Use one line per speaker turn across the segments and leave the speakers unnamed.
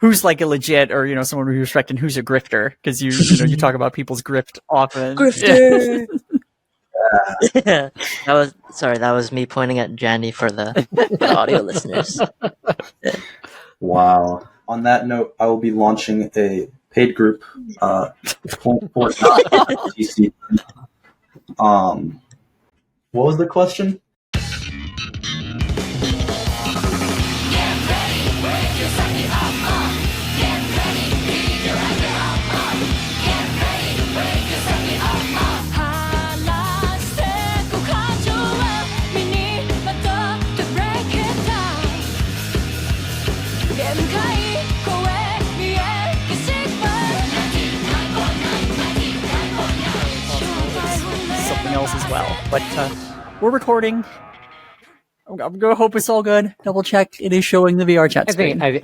who's like a legit or someone we respect and who's a grifter, because you talk about people's grift often.
Grifter. Yeah. That was me pointing at Jandy for the audio listeners.
Wow. On that note, I will be launching a paid group for TC. What was the question?
Else as well, but we're recording. I'm gonna hope it's all good. Double check. It is showing the VR chat screen.
I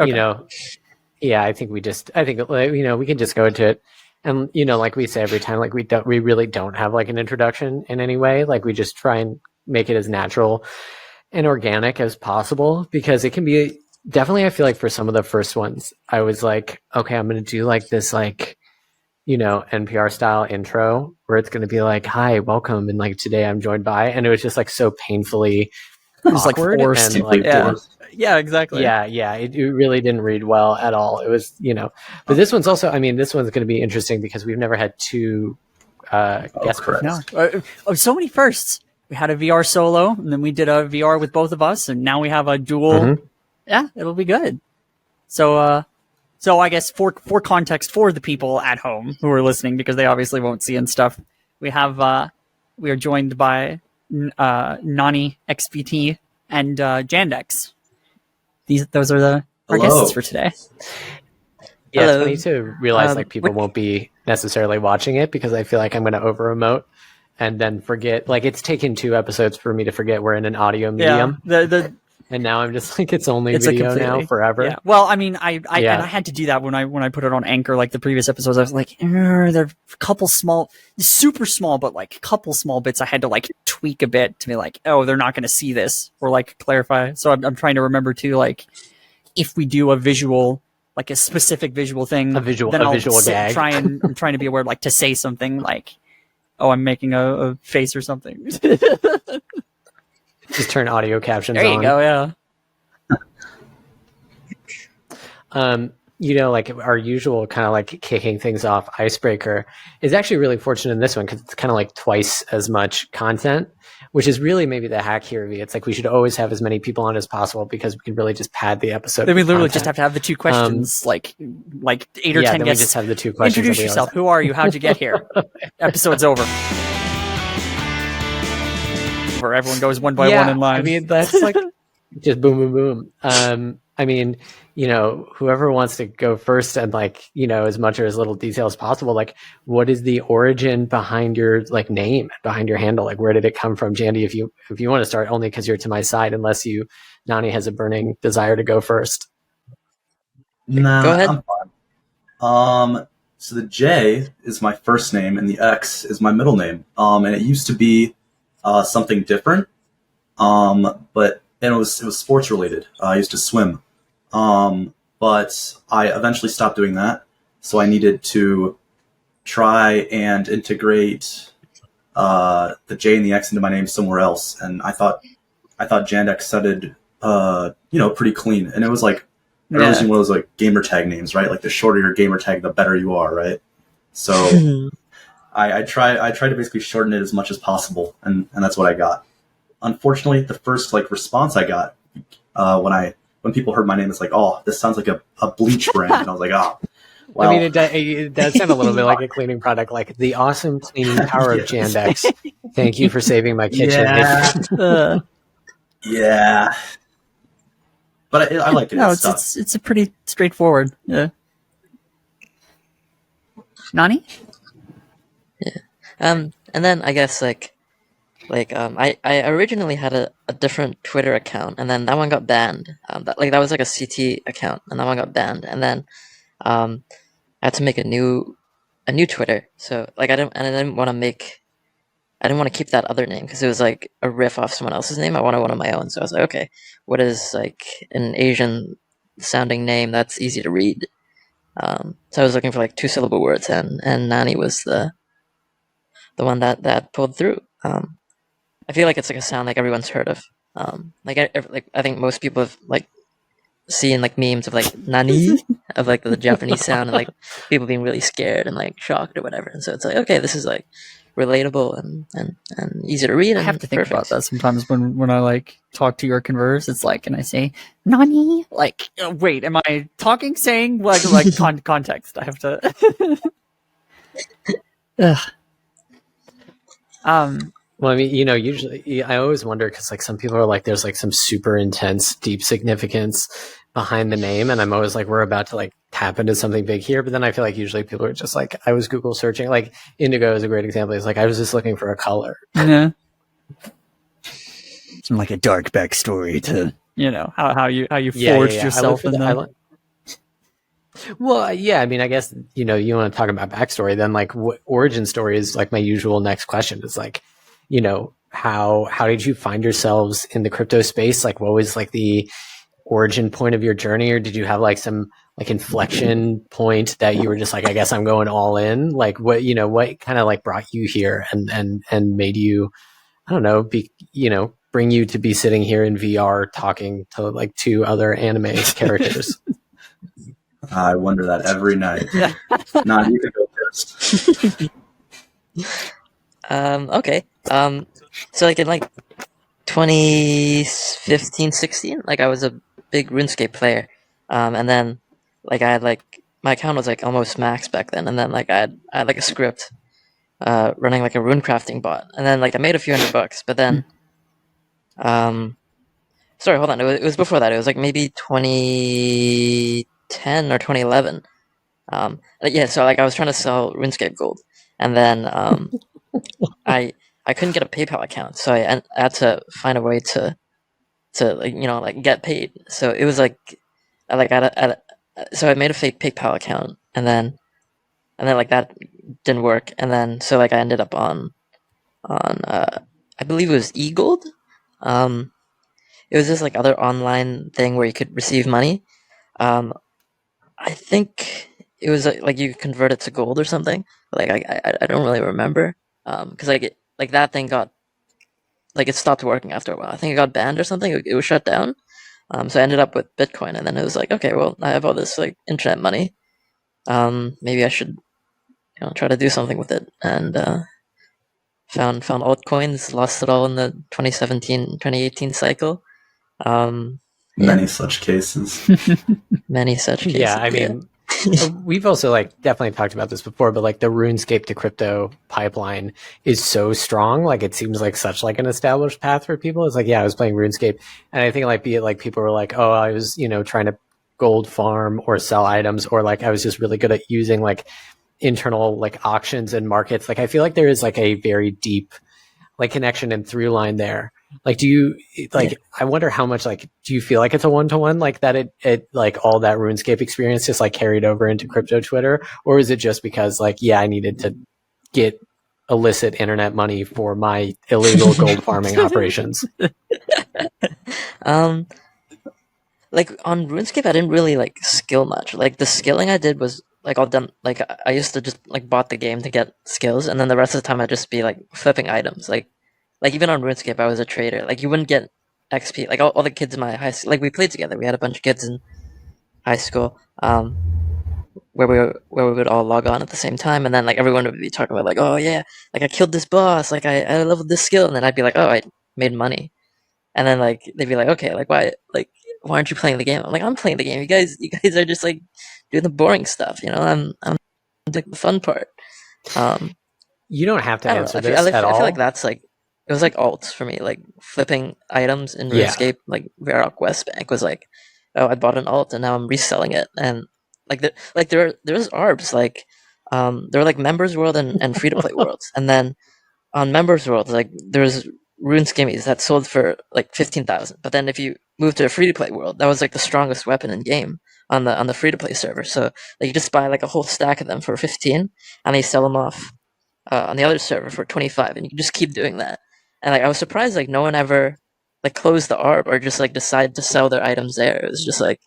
think we can just go into it, and like we say every time, like we really don't have like an introduction in any way. Like we just try and make it as natural and organic as possible, because it can be definitely. I feel like for some of the first ones, I was like, okay, I'm gonna do like this like NPR style intro where it's going to be like, hi, welcome, and like today I'm joined by, and it was just like so painfully awkward,
like forced,
and like
yeah, exactly,
it really didn't read well at all. It was but this one's also, this one's going to be interesting because we've never had two guest hosts.
So many firsts. We had a VR solo, and then we did a VR with both of us, and now we have a dual. Mm-hmm. Yeah, it'll be good. So I guess for context for the people at home who are listening, because they obviously won't see and stuff, we are joined by NaniXBT and JandX. Those are our guests for today.
Yeah, it's funny to realize like people won't be necessarily watching it, because I feel like I'm going to over emote and then forget. Like it's taken 2 episodes for me to forget we're in an audio medium.
Yeah,
and now I'm just like, it's video now forever.
Yeah. Well, I had to do that when I put it on Anchor, like the previous episodes. I was like, there are a couple super small, but like a couple small bits I had to like tweak a bit to be like, oh, they're not going to see this, or like clarify. So I'm trying to remember too, like if we do a visual, like a specific visual thing,
a visual gag.
I'm trying to be aware, like to say something like, oh, I'm making a face or something.
Just turn audio captions on.
There you go,
yeah. Like our usual kind of like kicking things off icebreaker is actually really fortunate in this one, because it's kind of like twice as much content, which is really maybe the hack here. It's like we should always have as many people on as possible, because we can really just pad the episode.
Then we literally just have to have the 2 questions, like 8 or 10 guests.
We just have the 2 questions.
Introduce yourself. Who are you? How'd you get here? Episode's over. Where everyone goes one by one in line.
That's like just boom, boom, boom. Whoever wants to go first, and like, as much or as little detail as possible, like what is the origin behind your like name, behind your handle? Like where did it come from? Jandy, if you want to start, only because you're to my side, unless Nani has a burning desire to go first.
Nah,
go ahead.
I'm fine. So the J is my first name and the X is my middle name. And it used to be something different. But it was sports related. I used to swim. But I eventually stopped doing that. So I needed to try and integrate the J and the X into my name somewhere else. And I thought JandX sounded pretty clean. And it was like I was using one of those like gamer tag names, right? Like the shorter your gamer tag, the better you are, right? So I tried to basically shorten it as much as possible, and that's what I got. Unfortunately, the first like response I got when people heard my name, it's like, oh, this sounds like a bleach brand, and I was like, oh. Well,
I mean, it does sound a little bit like a cleaning product, like the awesome cleaning power of JandX. Thank you for saving my kitchen.
Yeah. But I like it.
No, it's a pretty straightforward. Yeah. Nani?
Yeah. And then I guess I originally had a different Twitter account, and then that one got banned. That was like a CT account, and that one got banned. And then I had to make a new Twitter. So I didn't want to keep that other name because it was like a riff off someone else's name. I wanted one of my own. So I was like, okay, what is like an Asian sounding name that's easy to read. So I was looking for like 2-syllable words, and Nani was the one that pulled through. I feel like it's like a sound like everyone's heard of. I think most people have like seen like memes of like Nani of like the Japanese sound, and like people being really scared and like shocked or whatever. And so it's like, okay, this is like relatable and easy to read. And
I have to think
perfect.
about that sometimes when I like talk to you or converse. It's like, and I say Nani, like, wait, am I talking, saying like context? I have to.
Well, I mean, usually I always wonder because like some people are like, there's like some super intense, deep significance behind the name, and I'm always like, we're about to like tap into something big here. But then I feel like usually people are just like, I was Google searching. Like indigo is a great example. It's like I was just looking for a color.
Yeah. Some like a dark backstory to how you forged yourself in the.
Well, yeah, I mean, I guess you want to talk about backstory. Then like origin story is like my usual next question. Is like, how did you find yourselves in the crypto space? Like, what was like the origin point of your journey, or did you have like some like inflection point that you were just like, I guess I'm going all in? Like, what kind of like brought you here and made you, I don't know, bring you to be sitting here in VR talking to like 2 other anime characters?
I wonder that every night. Nah, you can go first.
Okay. So like in like 2015-16, like I was a big RuneScape player, and then like I had like my account was like almost max back then, and then like I had like a script running like a rune crafting bot, and then like I made a few $100, but then sorry, hold on, it was before that. It was like maybe 2010 or 2011. Yeah, so like I was trying to sell RuneScape Gold, and then I couldn't get a PayPal account, so I had to find a way to like get paid. So it was like so I made a fake PayPal account, and then like that didn't work, and then so like I ended up on I believe it was eGold. It was this like other online thing where you could receive money. I think it was like you could convert it to gold or something. Like I don't really remember. Because like that thing got like it stopped working after a while. I think it got banned or something. It was shut down. So I ended up with Bitcoin, and then it was like, okay, well, I have all this like internet money. Maybe I should try to do something with it. And found altcoins, lost it all in the 2017-2018 cycle.
Many such cases.
Many such cases.
Yeah, I mean, we've also like definitely talked about this before, but like the RuneScape to crypto pipeline is so strong. Like it seems like such like an established path for people. It's like, yeah, I was playing RuneScape, and I think like be it like people were like, oh, I was trying to gold farm or sell items, or like I was just really good at using like internal like auctions and markets. Like I feel like there is like a very deep like connection and through line there. Like, do you like? Yeah. I wonder how much like do you feel like it's a 1-to-1 like that? It like all that RuneScape experience just like carried over into crypto Twitter, or is it just because like I needed to get illicit internet money for my illegal gold farming operations?
Like on RuneScape, I didn't really like skill much. Like the skilling I did was like all done. Like I used to just like bought the game to get skills, and then the rest of the time I'd just be like flipping items. Like even on RuneScape, I was a trader. Like you wouldn't get XP. Like all the kids in my high school, like we played together. We had a bunch of kids in high school, where we would all log on at the same time, and then like everyone would be talking about like, oh yeah, like I killed this boss, like I leveled this skill, and then I'd be like, oh, I made money, and then like they'd be like, okay, like why aren't you playing the game? I'm like, I'm playing the game. You guys are just like doing the boring stuff. I'm like the fun part.
You don't have to answer this
at all. I feel like
all.
that's like it was like alts for me, like flipping items in RuneScape. Like Varrock West Bank was like, oh, I bought an alt and now I'm reselling it, and there's ARBs like there were like members world and free to play worlds, and then on members world like there's rune skimmies that sold for like 15,000, but then if you move to a free to play world, that was like the strongest weapon in game on the free to play server. So like you just buy like a whole stack of them for 15, and they sell them off on the other server for 25, and you can just keep doing that. And like I was surprised like no one ever like closed the ARB or just like decided to sell their items there. It was just like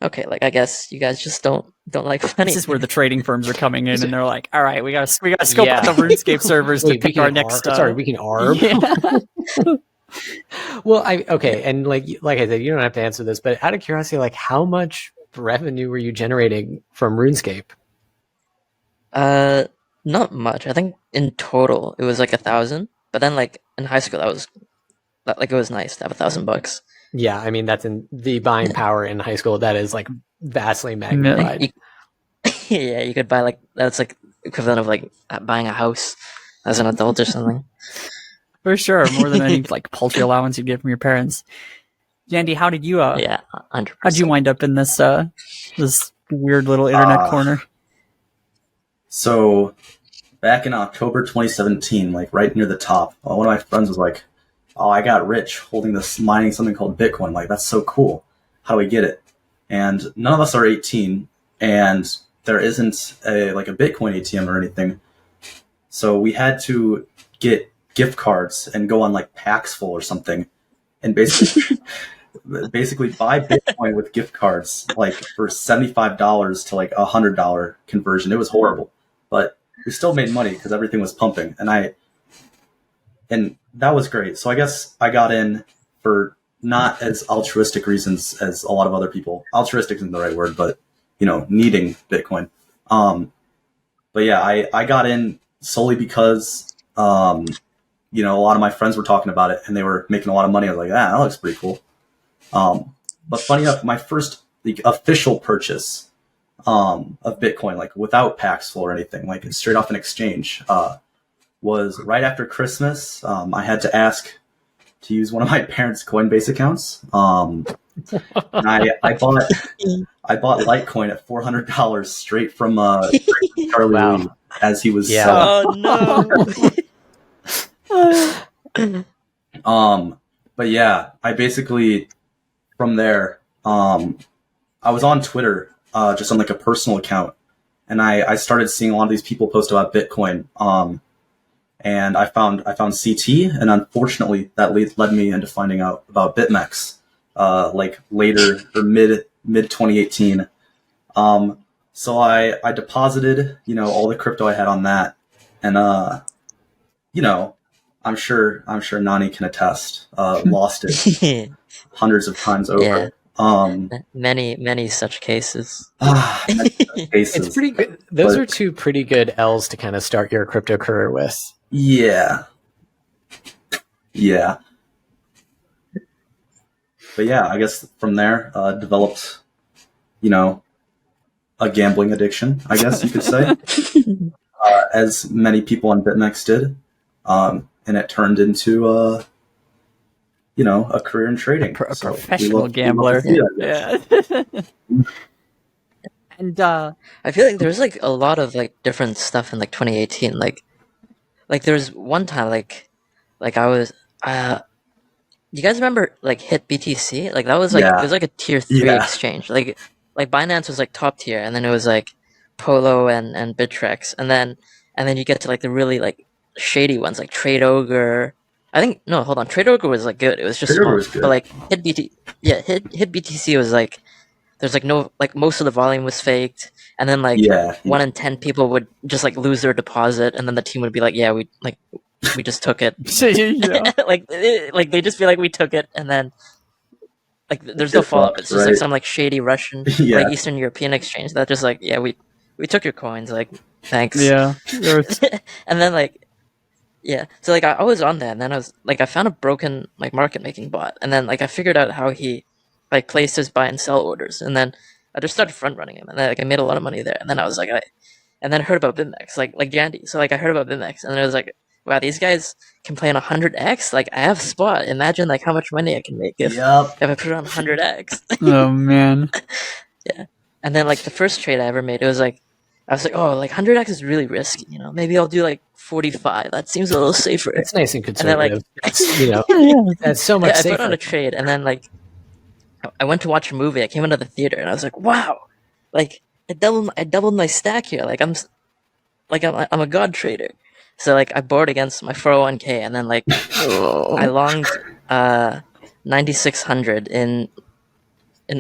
okay, like I guess you guys just don't like funny.
This is where the trading firms are coming in, and they're like, "All right, we got to scope out the RuneScape servers to pick our next."
Sorry, we can ARB.
Yeah.
Well, okay, and like I said, you don't have to answer this, but out of curiosity, like how much revenue were you generating from RuneScape?
Not much. I think in total it was like 1,000. But then like in high school, it was nice to have $1,000.
Yeah, I mean that's in the buying power in high school. That is like vastly magnified.
Yeah, you could buy that's like equivalent of like buying a house as an adult or something.
For sure, more than any like paltry allowance you get from your parents. Yandy, how did you?
Yeah, 100%.
How'd you wind up in this this weird little internet corner?
So, back in October 2017, like right near the top, one of my friends was like, "Oh, I got rich mining something called Bitcoin. Like that's so cool. How do we get it?" And none of us are 18, and there isn't a Bitcoin ATM or anything. So we had to get gift cards and go on like Paxful or something, and basically buy Bitcoin with gift cards, like for $75 to like $100 conversion. It was horrible, but we still made money because everything was pumping, and that was great. So I guess I got in for not as altruistic reasons as a lot of other people. Altruistic isn't the right word, but needing Bitcoin. But yeah, I got in solely because a lot of my friends were talking about it and they were making a lot of money. I was like, that looks pretty cool. But funny enough, my first official purchase of Bitcoin, like without Paxful or anything, like straight off an exchange, was right after Christmas. I had to ask to use one of my parents' Coinbase accounts. And I bought Litecoin at $400 straight from Charlie Lee as he was selling.
Oh no!
But yeah, I basically from there, I was on Twitter, just on like a personal account, and I started seeing a lot of these people post about Bitcoin. And I found CT, and unfortunately that led me into finding out about BitMEX, like later or mid 2018. So I deposited, all the crypto I had on that, and I'm sure Nani can attest. Lost it hundreds of times over.
Yeah. Many such cases.
It's pretty good. Those are two pretty good L's to kind of start your crypto career with.
Yeah. But yeah, I guess from there, developed, a gambling addiction, I guess you could say, as many people on BitMEX did. And it turned into, a career in trading.
A professional gambler. Yeah. And
I feel like there's like a lot of like different stuff in like 2018. Like there was one time like I was you guys remember like Hit BTC? Like that was like it was like a tier 3 exchange. Like Binance was like top tier, and then it was like Polo and Bittrex, and then you get to like the really like shady ones like Trade Ogre. Trade Ogre was like good. It was just small. But like Hit BTC was like there's like no like most of the volume was faked, and then like 1 in 10 people would just like lose their deposit, and then the team would be like, we just took it. like they just feel like we took it, and then like there's no follow up. It's just like some like shady Russian like Eastern European exchange that just like we took your coins, like thanks.
Yeah.
And then like so like I was on that, and then I found a broken like market making bot, and then like I figured out how he like placed his buy and sell orders, and then I just started front running him, and then like I made a lot of money there, and then I was like and then I heard about BitMEX, like Jandy. So like I heard about BitMEX, and then I was like, wow, these guys can play on 100x. Like I have spot. Imagine like how much money I can make if I put it on 100x.
Oh man.
Yeah. And then like the first trade I ever made, it was like I was like, oh, like 100x is really risky. Maybe I'll do like 45. That seems a little safer.
It's nice and conservative.
And then,
that's so much safer.
I put on a trade, and then like I went to watch a movie. I came into the theater, and I was like, wow, like I doubled my stack here. Like I'm a god trader. So like I bored against my 401k, and then like I longed 9,600 in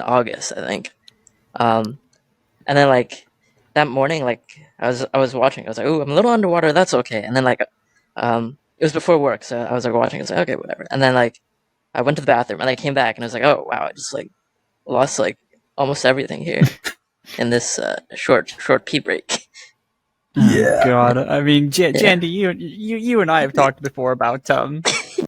August, I think. And then like that morning, like I was watching. I was like, "Oh, I'm a little underwater. That's okay." And then like, it was before work, so I was like watching. I was like, "Okay, whatever." And then like I went to the bathroom and I came back and I was like, "Oh wow, I just like lost like almost everything here in this short pee break."
Yeah.
God, I mean,
Yeah.
Jandy, you and I have talked before about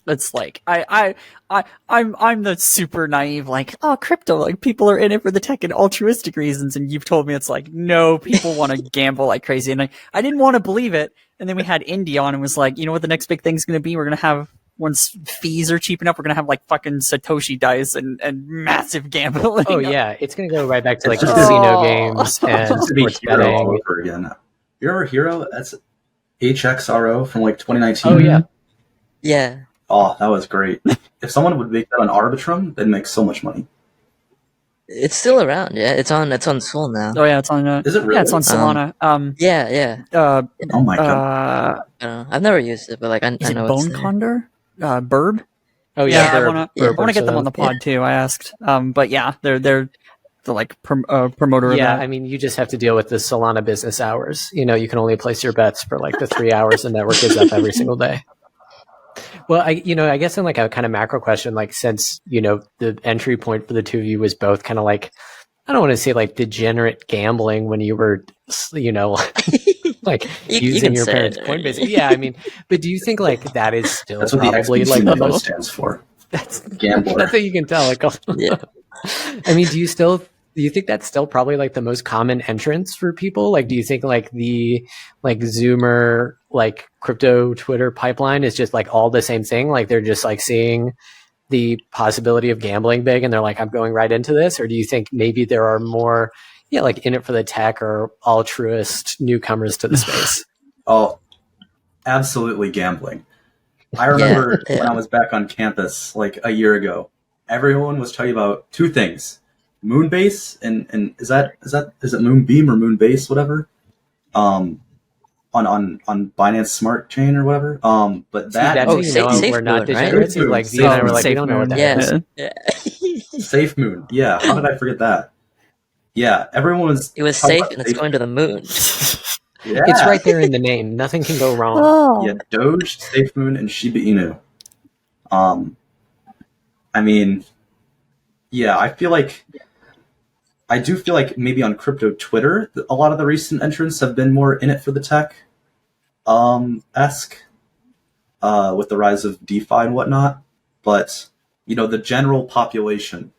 it's like I'm the super naive, like, oh, crypto, like people are in it for the tech and altruistic reasons, and you've told me it's like, no, people want to gamble like crazy, and I didn't want to believe it, and then we had Indy on and was like, you know what the next big thing's gonna be? We're gonna have, once fees are cheap enough, we're gonna have like fucking Satoshi dice and massive gambling.
Oh yeah, it's gonna go right back to like
It's just
casino
Oh.
games and
It's to be
sports
Hero all
betting.
over again. You remember Hero? That's HXRO from like 2019.
Oh yeah,
Yeah.
Oh, that was great. If someone would make that on Arbitrum, they'd make so much money.
It's still around. Yeah, it's on Sol now.
Oh yeah, it's on.
Is it really?
Yeah, it's on Solana.
Yeah.
Oh my god.
I don't know. I've never used it, but like I
Is it
know
Bone
it's there.
Condor? Burb?
oh
Yeah,
yeah.
I
Burb-
wanna
Burb
I wanna get them
also.
on the pod too. I asked. But yeah, they're the like promoter
Yeah,
of that.
I mean, you just have to deal with the Solana business hours. You know, you can only place your bets for like the 3 hours the network is up every single day. Well, I guess in like a kind of macro question, like since, the entry point for the two of you was both kind of like, I don't want to say like degenerate gambling when you were, like
You
using
can
your
say
parents'
it.
Coinbase. Yeah, I mean, but do you think like that is still
That's what the
probably
XBT
like the
logo
most?
stands for.
That's
Gambler.
That's what you can tell. Like,
Yeah.
I mean, do you think that's still probably like the most common entrance for people? Like, do you think like the like Zoomer like crypto Twitter pipeline is just like all the same thing? Like they're just like seeing the possibility of gambling big and they're like, I'm going right into this? Or do you think maybe there are more, like in it for the tech or altruist newcomers to the space?
Oh, absolutely gambling. I remember
Yeah.
when I was back on campus like a year ago, everyone was talking about two things: Moonbase and is it Moonbeam or Moonbase, whatever. On Binance Smart Chain or whatever. But
See,
that
that's how you know
Safe
we're not
Moon, right?
degenerates.
Safe Moon,
Like V
Safe
and I were
Moon.
like, we
Safe
don't know what
Moon.
that is.
Yeah.
Safe Moon. Yeah, how did I forget that? Yeah, everyone was.
It was
talking
safe
about
and it's going to the moon.
Yeah.
It's right there in the name. Nothing can go wrong.
Oh.
Yeah, Doge, Safe Moon, and Shiba Inu. I mean, yeah, I do feel like maybe on crypto Twitter, a lot of the recent entrants have been more in it for the tech, esque, with the rise of DeFi and whatnot. But the general population,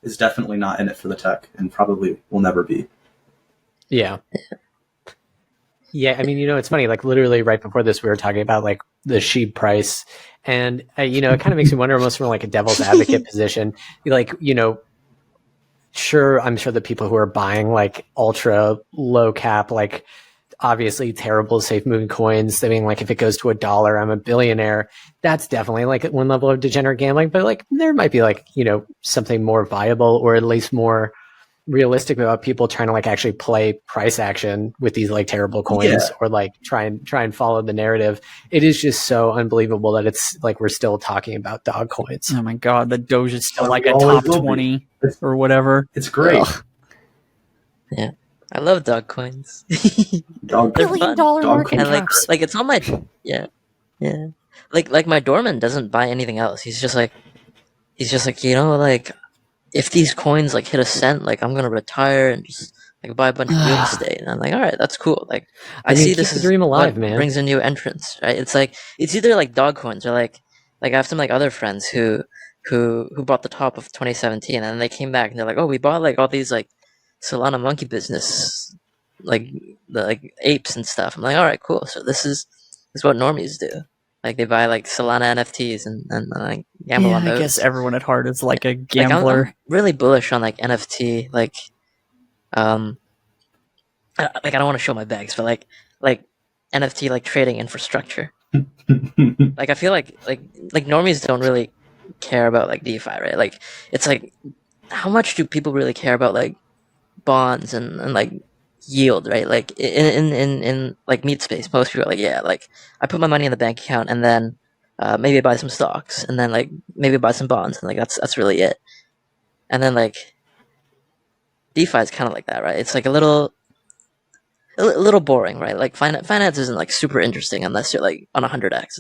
is definitely not in it for the tech, and probably will never be.
Yeah. Yeah, I mean, it's funny, like literally right before this, we were talking about like the SHIB price. And, it kind of makes me wonder almost from like a devil's advocate position, like, sure, I'm sure the people who are buying like ultra low cap, like obviously terrible safe moving coins. I mean, like if it goes to $1, I'm a billionaire. That's definitely like one level of degenerate gambling, but like there might be like, something more viable or at least more realistic about people trying to like actually play price action with these like terrible coins or like try and follow the narrative. It is just so unbelievable that it's like we're still talking about dog coins.
Oh my god, the Doge is still like a
always
top
will be.
20 or whatever.
It's great.
Ugh.
Yeah. I love dog coins.
Dog
They're
$1
fun.
billion market
And like
caps.
it's on my yeah. Like my doorman doesn't buy anything else. He's just like like if these coins like hit a cent, like I'm gonna retire and just like buy a bunch of real estate. And I'm like, all right, that's cool. Like I
mean,
see
keep
this
the
is
dream alive,
what
man.
brings a new entrance, right? It's like it's either like dog coins or like I have some like other friends who bought the top of 2017 and then they came back and they're like, oh, we bought like all these like Solana monkey business, like the like apes and stuff. I'm like, all right, cool. So this is what normies do. Like they buy like Solana NFTs and like gamble
Yeah,
on those.
I guess everyone at heart is like a
Like
gambler.
I'm really bullish on like NFT. Like I don't want to show my bags, but like NFT like trading infrastructure. Like I feel like normies don't really care about like DeFi, right? Like it's like how much do people really care about like bonds and like yield, right? Like in like meat space, most people are like, yeah, like I put my money in the bank account and then maybe I buy some stocks and then like maybe buy some bonds and like that's really it. And then like DeFi is kind of like that, right? It's like a little boring, right? Like finance isn't like super interesting unless you're like on 100x.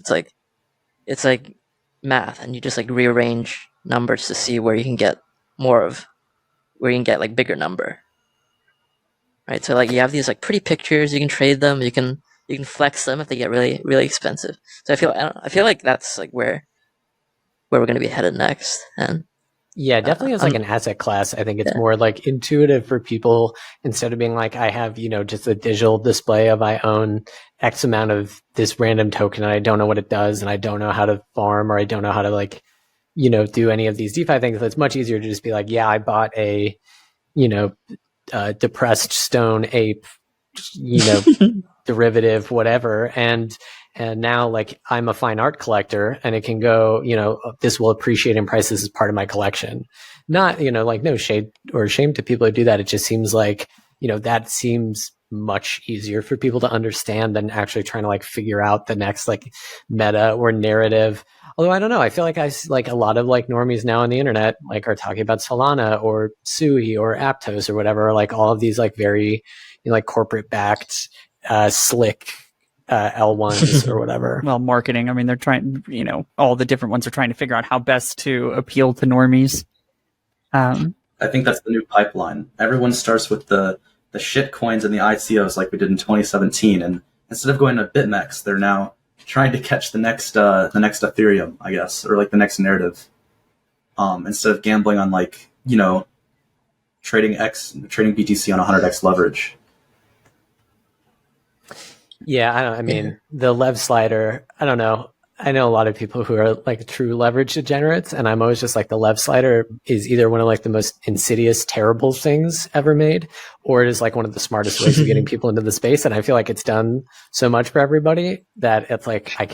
It's like math, and you just like rearrange numbers to see where you can get like bigger number, right? So like you have these like pretty pictures, you can trade them, you can flex them if they get really really expensive. So I feel like that's like where we're going to be headed next. And
yeah, definitely as like an asset class, I think it's more like intuitive for people, instead of being like, I have, just a digital display of I own X amount of this random token and I don't know what it does and I don't know how to farm, or I don't know how to like, do any of these DeFi things. It's much easier to just be like, yeah, I bought a, depressed stone ape, derivative, whatever. And now like I'm a fine art collector and it can go, this will appreciate in price. This is part of my collection. Not, like no shade or shame to people who do that. It just seems like, that seems much easier for people to understand than actually trying to like figure out the next like meta or narrative. Although I don't know, I feel like like a lot of like normies now on the internet like are talking about Solana or Sui or Aptos or whatever, like all of these like very like corporate backed slick L1s or whatever.
Well, marketing. I mean, they're trying, all the different ones are trying to figure out how best to appeal to normies.
I think that's the new pipeline. Everyone starts with the shit coins and the ICOs like we did in 2017, and instead of going to BitMEX, they're now trying to catch the next Ethereum, I guess, or like the next narrative. Instead of gambling on like trading BTC on 100x leverage.
Yeah, I mean, the lev slider, I don't know. I know a lot of people who are like true leverage degenerates, and I'm always just like, the lev slider is either one of like the most insidious, terrible things ever made, or it is like one of the smartest ways of getting people into the space. And I feel like it's done so much for everybody that it's like, I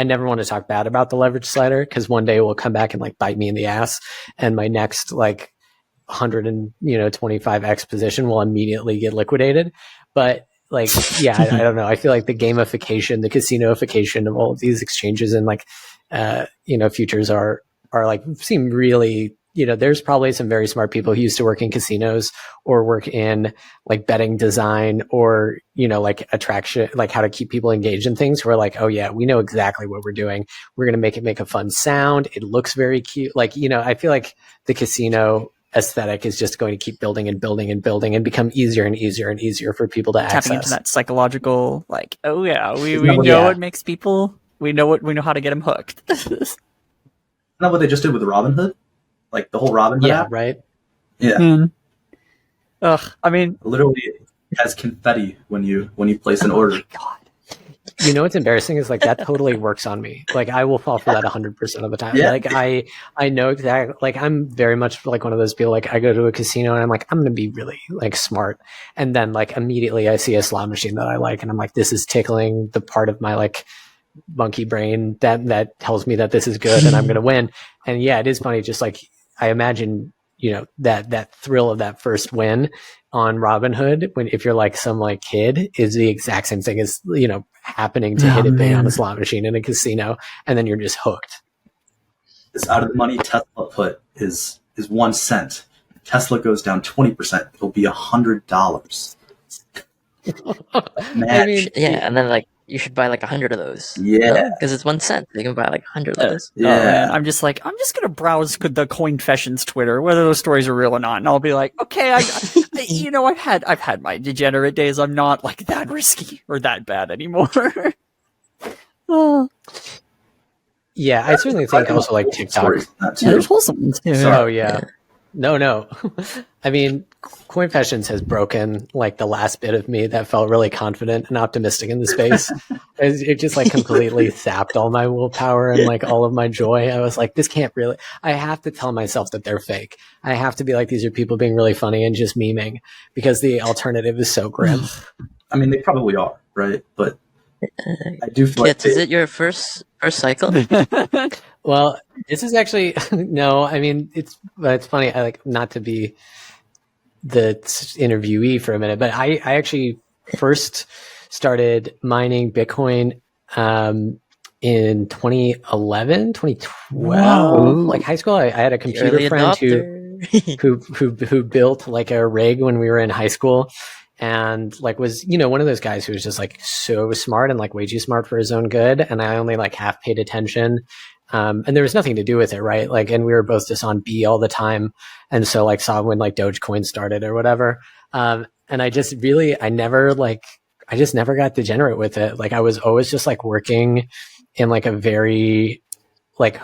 never want to talk bad about the leverage slider, because one day it will come back and like bite me in the ass, and my next like 125x position will immediately get liquidated. But like, yeah, I don't know. I feel like the gamification, the casinoification of all of these exchanges and like, futures are like, seem really, there's probably some very smart people who used to work in casinos or work in like betting design or, like attraction, like how to keep people engaged in things, who are like, oh yeah, we know exactly what we're doing. We're going to make a fun sound. It looks very cute. Like, I feel like the casino aesthetic is just going to keep building and building and building and become easier and easier and easier for people to access.
Tapping into that psychological, like, oh yeah, we know what makes people, we know how to get them hooked.
Isn't that what they just did with Robinhood? Like the whole Robinhood app?
Right?
Yeah.
Ugh, I mean,
literally it has confetti when you place an order.
Oh my God.
What's embarrassing is like that totally works on me. Like I will fall for that 100% of the time. Yeah. Like I know exactly, like I'm very much like one of those people, like I go to a casino and I'm like, I'm going to be really like smart. And then like immediately I see a slot machine that I like, and I'm like, this is tickling the part of my like monkey brain that tells me that this is good and I'm going to win. And yeah, it is funny. Just like I imagine, that thrill of that first win on Robinhood, if you're like some like kid, is the exact same thing as, happening to hit it big on a slot machine in a casino, and then you're just hooked.
This out of the money Tesla put is 1 cent. Tesla goes down 20%, it'll be $100.
I mean, yeah, and then like you should buy like 100 of those.
Yeah,
because it's 1 cent. You can buy like 100 of those.
Yeah,
man, I'm just gonna browse the Coinfessions Twitter, whether those stories are real or not, and I'll be like, okay, I've had my degenerate days. I'm not like that risky or that bad anymore. Oh.
Yeah, I certainly think also like TikTok.
Yeah, there's wholesome ones too.
Oh yeah. No. I mean, Coinfessions has broken like the last bit of me that felt really confident and optimistic in the space. It just like completely sapped all my willpower and like all of my joy. I was like, this can't really, I have to tell myself that they're fake. I have to be like, these are people being really funny and just memeing, because the alternative is so grim.
I mean, they probably are, right? But I do feel like
is it your first cycle?
Well, this is actually no. I mean, it's funny. I like not to be the interviewee for a minute, but I actually first started mining Bitcoin in 2011, 2012, like high school. I had a computer friend who who built like a rig when we were in high school, and like was one of those guys who was just like so smart and like way too smart for his own good, and I only like half paid attention. And there was nothing to do with it, right? Like, and we were both just on B all the time, and so like saw when like Dogecoin started or whatever. And I just never got degenerate with it. Like I was always just like working in like a very like,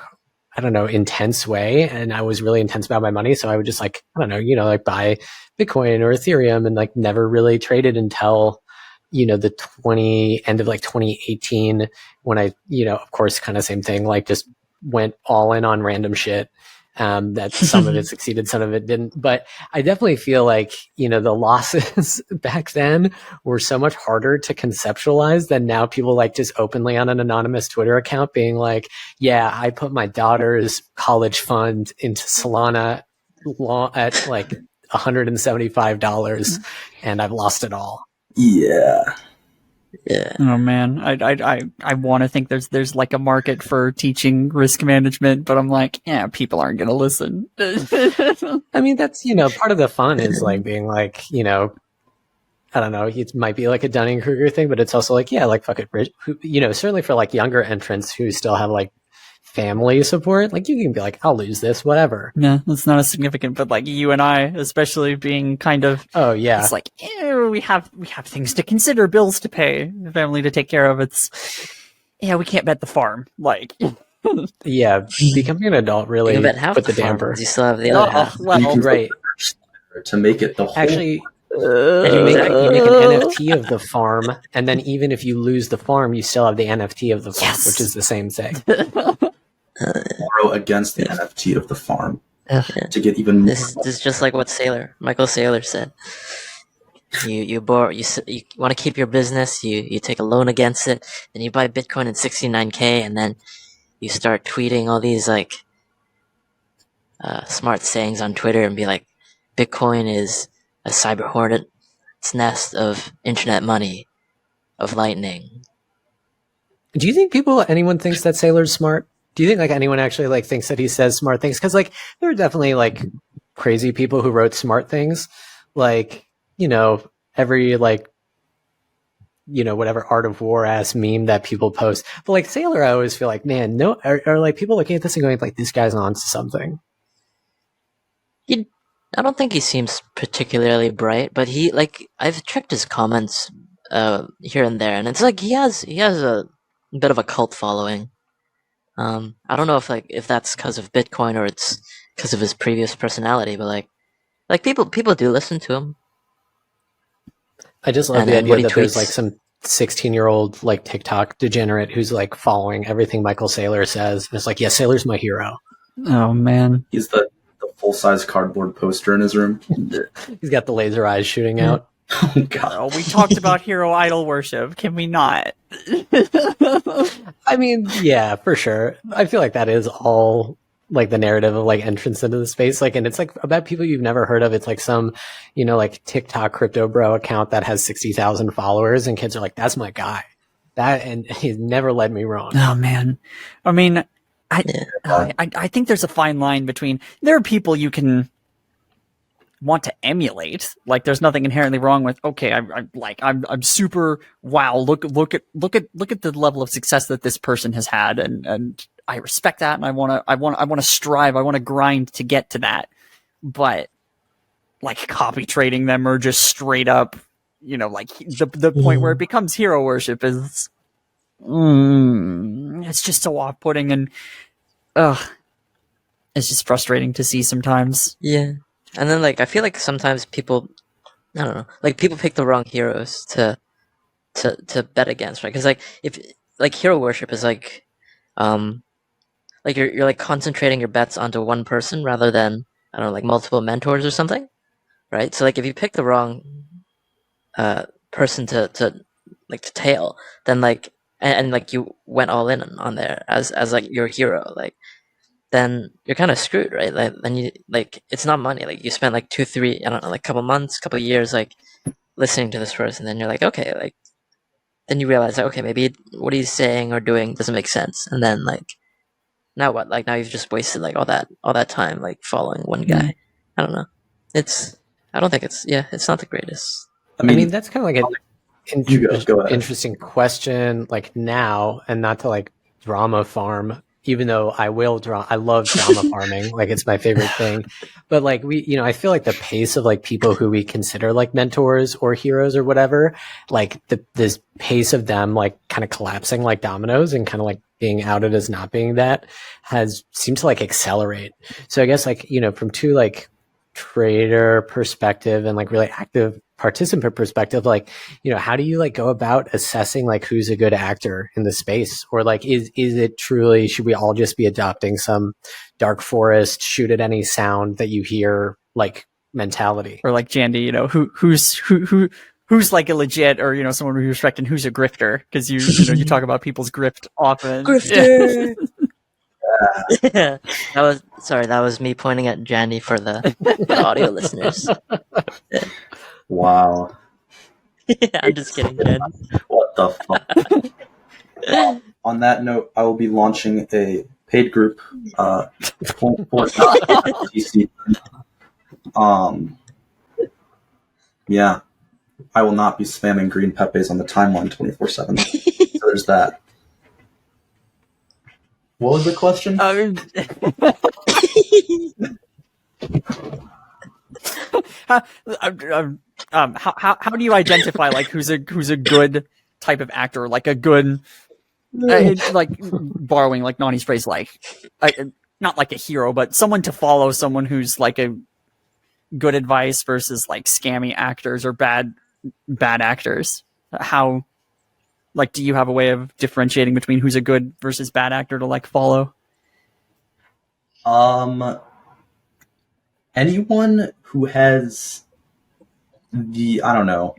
I don't know, intense way. And I was really intense about my money. So I would just like, I don't know, like buy Bitcoin or Ethereum and like never really traded until, the end of like 2018 when I, of course, kind of same thing, like just went all in on random shit. That some of it succeeded, some of it didn't. But I definitely feel like, the losses back then were so much harder to conceptualize than now. People like just openly on an anonymous Twitter account being like, yeah, I put my daughter's college fund into Solana at like $175 and I've lost it all.
Yeah.
Yeah.
Oh man, I want to think there's like a market for teaching risk management, but I'm like, yeah, people aren't gonna listen.
I mean, that's part of the fun is like being like, I don't know, it might be like a Dunning-Kruger thing, but it's also like, yeah, like fuck it, certainly for like younger entrants who still have like family support, like you can be like, I'll lose this, whatever.
Yeah, that's not as significant, but like you and I, especially being kind of,
oh yeah,
it's like, we have things to consider, bills to pay, family to take care of. We can't bet the farm, like.
Yeah, becoming an adult really
you bet half
put
the
damper.
You still have the other half.
Well,
right.
To make it the whole.
Actually, you make an NFT of the farm, and then even if you lose the farm, you still have the NFT of the farm,
Yes.
which is the same thing.
Borrow against the NFT of the farm to get even more.
This is just like what Michael Saylor said. You borrow, you want to keep your business, you take a loan against it, then you buy Bitcoin at 69K, and then you start tweeting all these like smart sayings on Twitter and be like, Bitcoin is a cyber hornet's nest of internet money, of lightning.
Do you think anyone thinks that Sailor's smart? Do you think like anyone actually like thinks that he says smart things? Because like there are definitely like crazy people who wrote smart things, like every like whatever Art of War ass meme that people post. But like Sailor, I always feel like, man, no, are like people looking at this and going like, this guy's on to something.
I don't think he seems particularly bright, but I've checked his comments here and there, and it's like he has a bit of a cult following. I don't know if that's because of Bitcoin or it's because of his previous personality, but like people do listen to him.
I just love the idea that there's like some 16-year-old like TikTok degenerate who's like following everything Michael Saylor says. And it's like, yeah, Saylor's my hero.
Oh man,
He's the full-size cardboard poster in his room.
He's got the laser eyes shooting out.
Oh god.
oh, we talked about hero idol worship. Can we not?
I mean, yeah, for sure. I feel like that is all like the narrative of like entrance into the space. Like, and it's like about people you've never heard of. It's like some, like TikTok crypto bro account that has 60,000 followers, and kids are like, that's my guy. And he's never led me wrong.
Oh man, I mean, I think there's a fine line between, there are people you can want to emulate. Like there's nothing inherently wrong with, okay, I'm super, wow, look at the level of success that this person has had, and I respect that, and I want to strive, I want to grind to get to that. But like copy trading them or just straight up, like the point where it becomes hero worship is it's just so off-putting, and it's just frustrating to see sometimes.
Yeah. And then I feel like sometimes people, I don't know, like people pick the wrong heroes to bet against, right? Because if hero worship is you're like concentrating your bets onto one person rather than, I don't know, like multiple mentors or something, right? So if you pick the wrong person to tail, then and you went all in on there as your hero, then you're kind of screwed, right? Then you it's not money. You spent 2-3, I don't know, couple months, couple years listening to this person, then you're like, okay, then you realize okay, maybe what he's saying or doing doesn't make sense, and then now what? Now you've just wasted all that time following one guy. I don't know. I don't think it's not the greatest.
I mean that's kind of like an
Go ahead.
interesting question, like now, and not to like drama farm, even though I love drama farming, like it's my favorite thing. But like I feel like the pace of like people who we consider like mentors or heroes or whatever, like this pace of them like kind of collapsing like dominoes and kind of like being outed as not being that seemed to like accelerate. So I guess like, from two like trader perspective and like really active participant perspective, like, how do you like go about assessing like who's a good actor in the space? Or like, is it truly, should we all just be adopting some dark forest, shoot at any sound that you hear like mentality?
Or like Jandy, who's like a legit, or someone we respect, and who's a grifter? Because you talk about people's grift often.
Grifter. Yeah. That was me pointing at Jandy for the audio listeners.
Wow.
I'm just kidding, Jandy.
What the fuck? On that note, I will be launching a paid group for TC. Yeah. I will not be spamming green pepes on the timeline 24/7. So there's that. What was the question?
How do you identify like who's a good type of actor, like a good like borrowing like Nani's phrase, like not like a hero, but someone to follow, someone who's like a good advice versus like scammy actors or bad actors? How, like, do you have a way of differentiating between who's a good versus bad actor to like follow?
Anyone who has I don't know,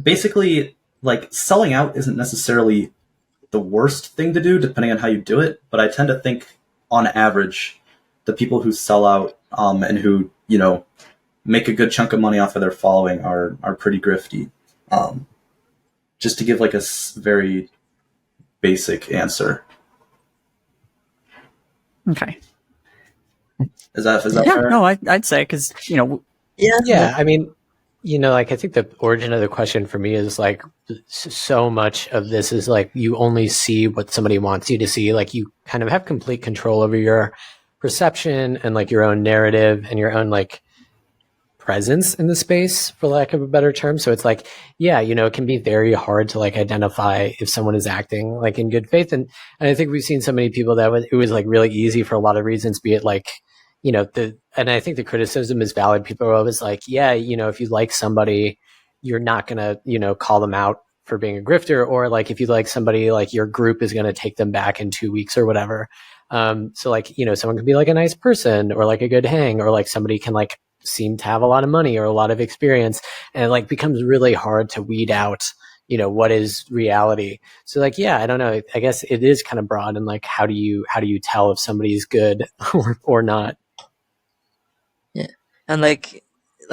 basically, like, selling out isn't necessarily the worst thing to do, depending on how you do it, but I tend to think, on average, the people who sell out and who, make a good chunk of money off of their following are pretty grifty. Just to give, like, a very basic answer.
Okay.
Is that fair?
No, I'd say, because,
Yeah, I mean, like, I think the origin of the question for me is like, so much of this is like, you only see what somebody wants you to see. Like, you kind of have complete control over your perception and like your own narrative and your own like presence in the space, for lack of a better term. So it's like, yeah, it can be very hard to like identify if someone is acting like in good faith. And I think we've seen so many people that it was like really easy for a lot of reasons, be it like, and I think the criticism is valid. People are always like, yeah, if you like somebody, you're not going to, call them out for being a grifter, or like, if you like somebody, like your group is going to take them back in 2 weeks or whatever. So like, someone can be like a nice person or like a good hang, or like somebody can like seem to have a lot of money or a lot of experience, and it like becomes really hard to weed out, what is reality. So like, yeah, I don't know. I guess it is kind of broad, and like, how do you tell if somebody's good or not?
Yeah. And like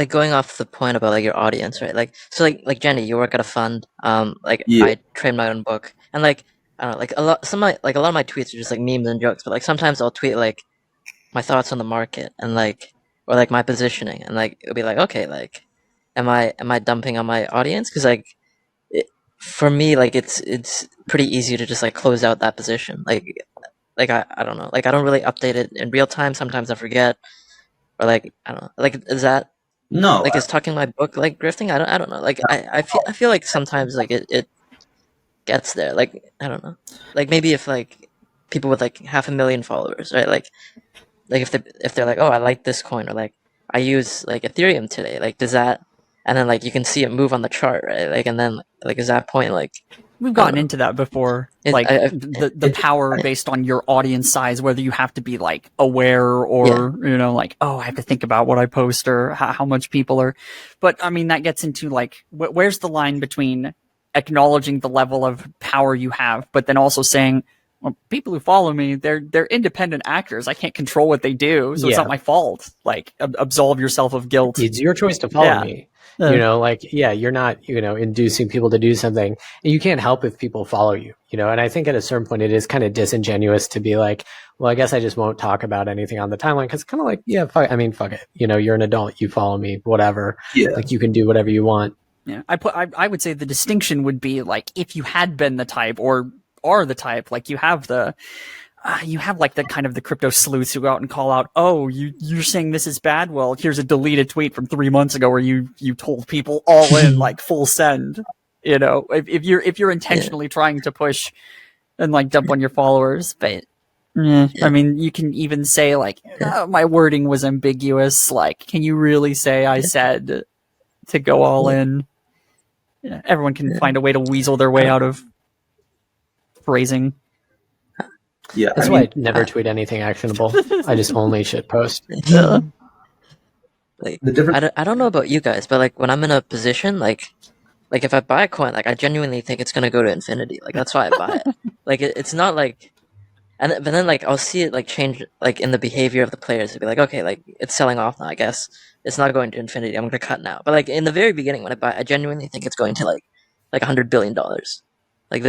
going off the point about like your audience, right? Like, so like Jenny, you work at a fund.
Yeah.
I trade my own book, and like, I don't know, like a lot of my tweets are just like memes and jokes, but like sometimes I'll tweet like my thoughts on the market and like, or like my positioning, and like it'll be like, okay, like, am I dumping on my audience? Because like, for me, like it's pretty easy to just like close out that position. Like I don't know, like I don't really update it in real time. Sometimes I forget, or like I don't know, like is that
No.
like is talking my book like grifting? I don't know. Like I feel like sometimes like it gets there. Like I don't know. Like maybe if like people with like 500,000 followers, right? Like if they're like, oh, I like this coin, or like I use like Ethereum today, like does that, and then like you can see it move on the chart, right? Like, and then like is that point like
we've gotten into that before, like the power based on your audience size, whether you have to be like aware or like, oh, I have to think about what I post or how much people are. But I mean, that gets into like where's the line between acknowledging the level of power you have, but then also saying, well, people who follow me, they're independent actors. I can't control what they do, so it's not my fault. Like, absolve yourself of guilt.
It's your choice to follow me. You know, like, you're not, inducing people to do something. You can't help if people follow you, and I think at a certain point it is kind of disingenuous to be like, well, I guess I just won't talk about anything on the timeline, because it's kind of like, fuck it. You're an adult, you follow me, whatever.
Yeah.
Like, you can do whatever you want.
Yeah, I would say the distinction would be like, if you had been the type or are the type, like you have like the kind of the crypto sleuths who go out and call out, oh, you're saying this is bad? Well, here's a deleted tweet from 3 months ago where you told people all in like full send. If you're intentionally trying to push and like dump on your followers, but I mean, you can even say like, oh, my wording was ambiguous. Like, can you really say I said to go all in? Yeah, everyone can find a way to weasel their way out of phrasing.
Yeah,
that's why I never tweet anything actionable. I just only shit post.
Like, I don't know about you guys, but like when I'm in a position, like if I buy a coin, like I genuinely think it's gonna go to infinity. Like that's why I buy it. Like it's not like, but then like I'll see it like change like in the behavior of the players. It'd be like, okay, like it's selling off now. I guess it's not going to infinity. I'm gonna cut now. But like in the very beginning when I buy, I genuinely think it's going to like $100 billion. Like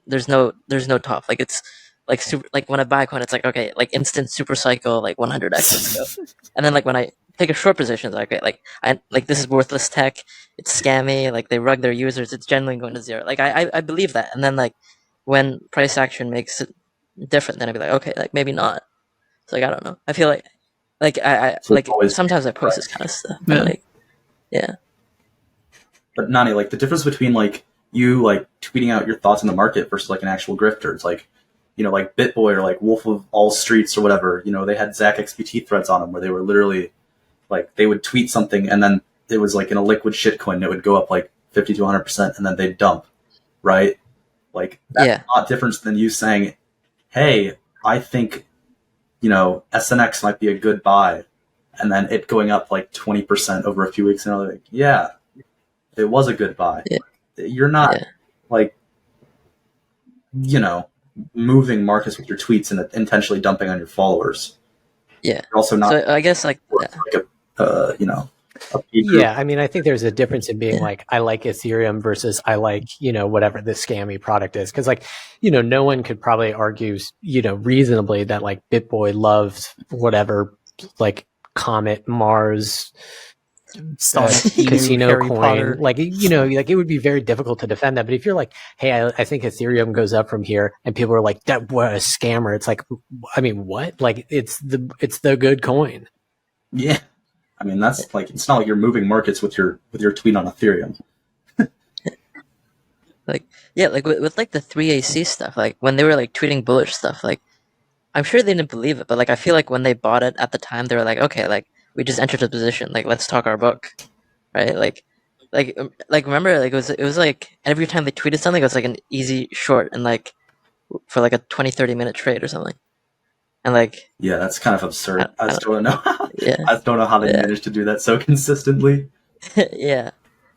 there's no top. Like it's like super. Like when I buy a coin, it's like, okay, like instant super cycle, like 100x, let's go. And then like when I take a short position, it's like, okay, like this is worthless tech. It's scammy. Like they rug their users. It's generally going to zero. Like I believe that. And then like when price action makes it different, then I'd be like, okay, like maybe not. So like I don't know. I feel like I
so
like sometimes I post this kind of stuff. But like, yeah.
But Nani, like the difference between like you like tweeting out your thoughts in the market versus like an actual grifter, it's like, like BitBoy or like Wolf of All Streets or whatever, they had NaniXBT threads on them where they were literally like, they would tweet something and then it was like in a liquid shitcoin and it would go up like 50 to 100% and then they'd dump, right? Like that's not different than you saying, hey, I think, SNX might be a good buy, and then it going up like 20% over a few weeks and like, yeah, it was a good buy. Yeah. You're not like, moving markets with your tweets and intentionally dumping on your followers.
Yeah.
You're also not.
So I guess like
yeah, I mean, I think there's a difference in being like, I like Ethereum versus I like, whatever the scammy product is. Because like, no one could probably argue, reasonably that like BitBoy loves whatever, like Comet, Mars, casino
Harry
coin.
Potter.
Like, like it would be very difficult to defend that. But if you're like, hey, I think Ethereum goes up from here, and people are like, that what a scammer. It's like, I mean, what? Like, it's the good coin.
Yeah. I mean, that's like, it's not like you're moving markets with your tweet on Ethereum.
Like, yeah, like with like the 3AC stuff, like when they were like tweeting bullish stuff, like I'm sure they didn't believe it, but like I feel like when they bought it at the time, they were like, okay, like we just entered a position, like let's talk our book, right? Like remember, like it was like every time they tweeted something, it was like an easy short and like for like a 20-30 minute trade or something. And like,
yeah, that's kind of absurd. I just don't know.
Yeah,
I just don't know how they managed to do that so consistently.
Yeah.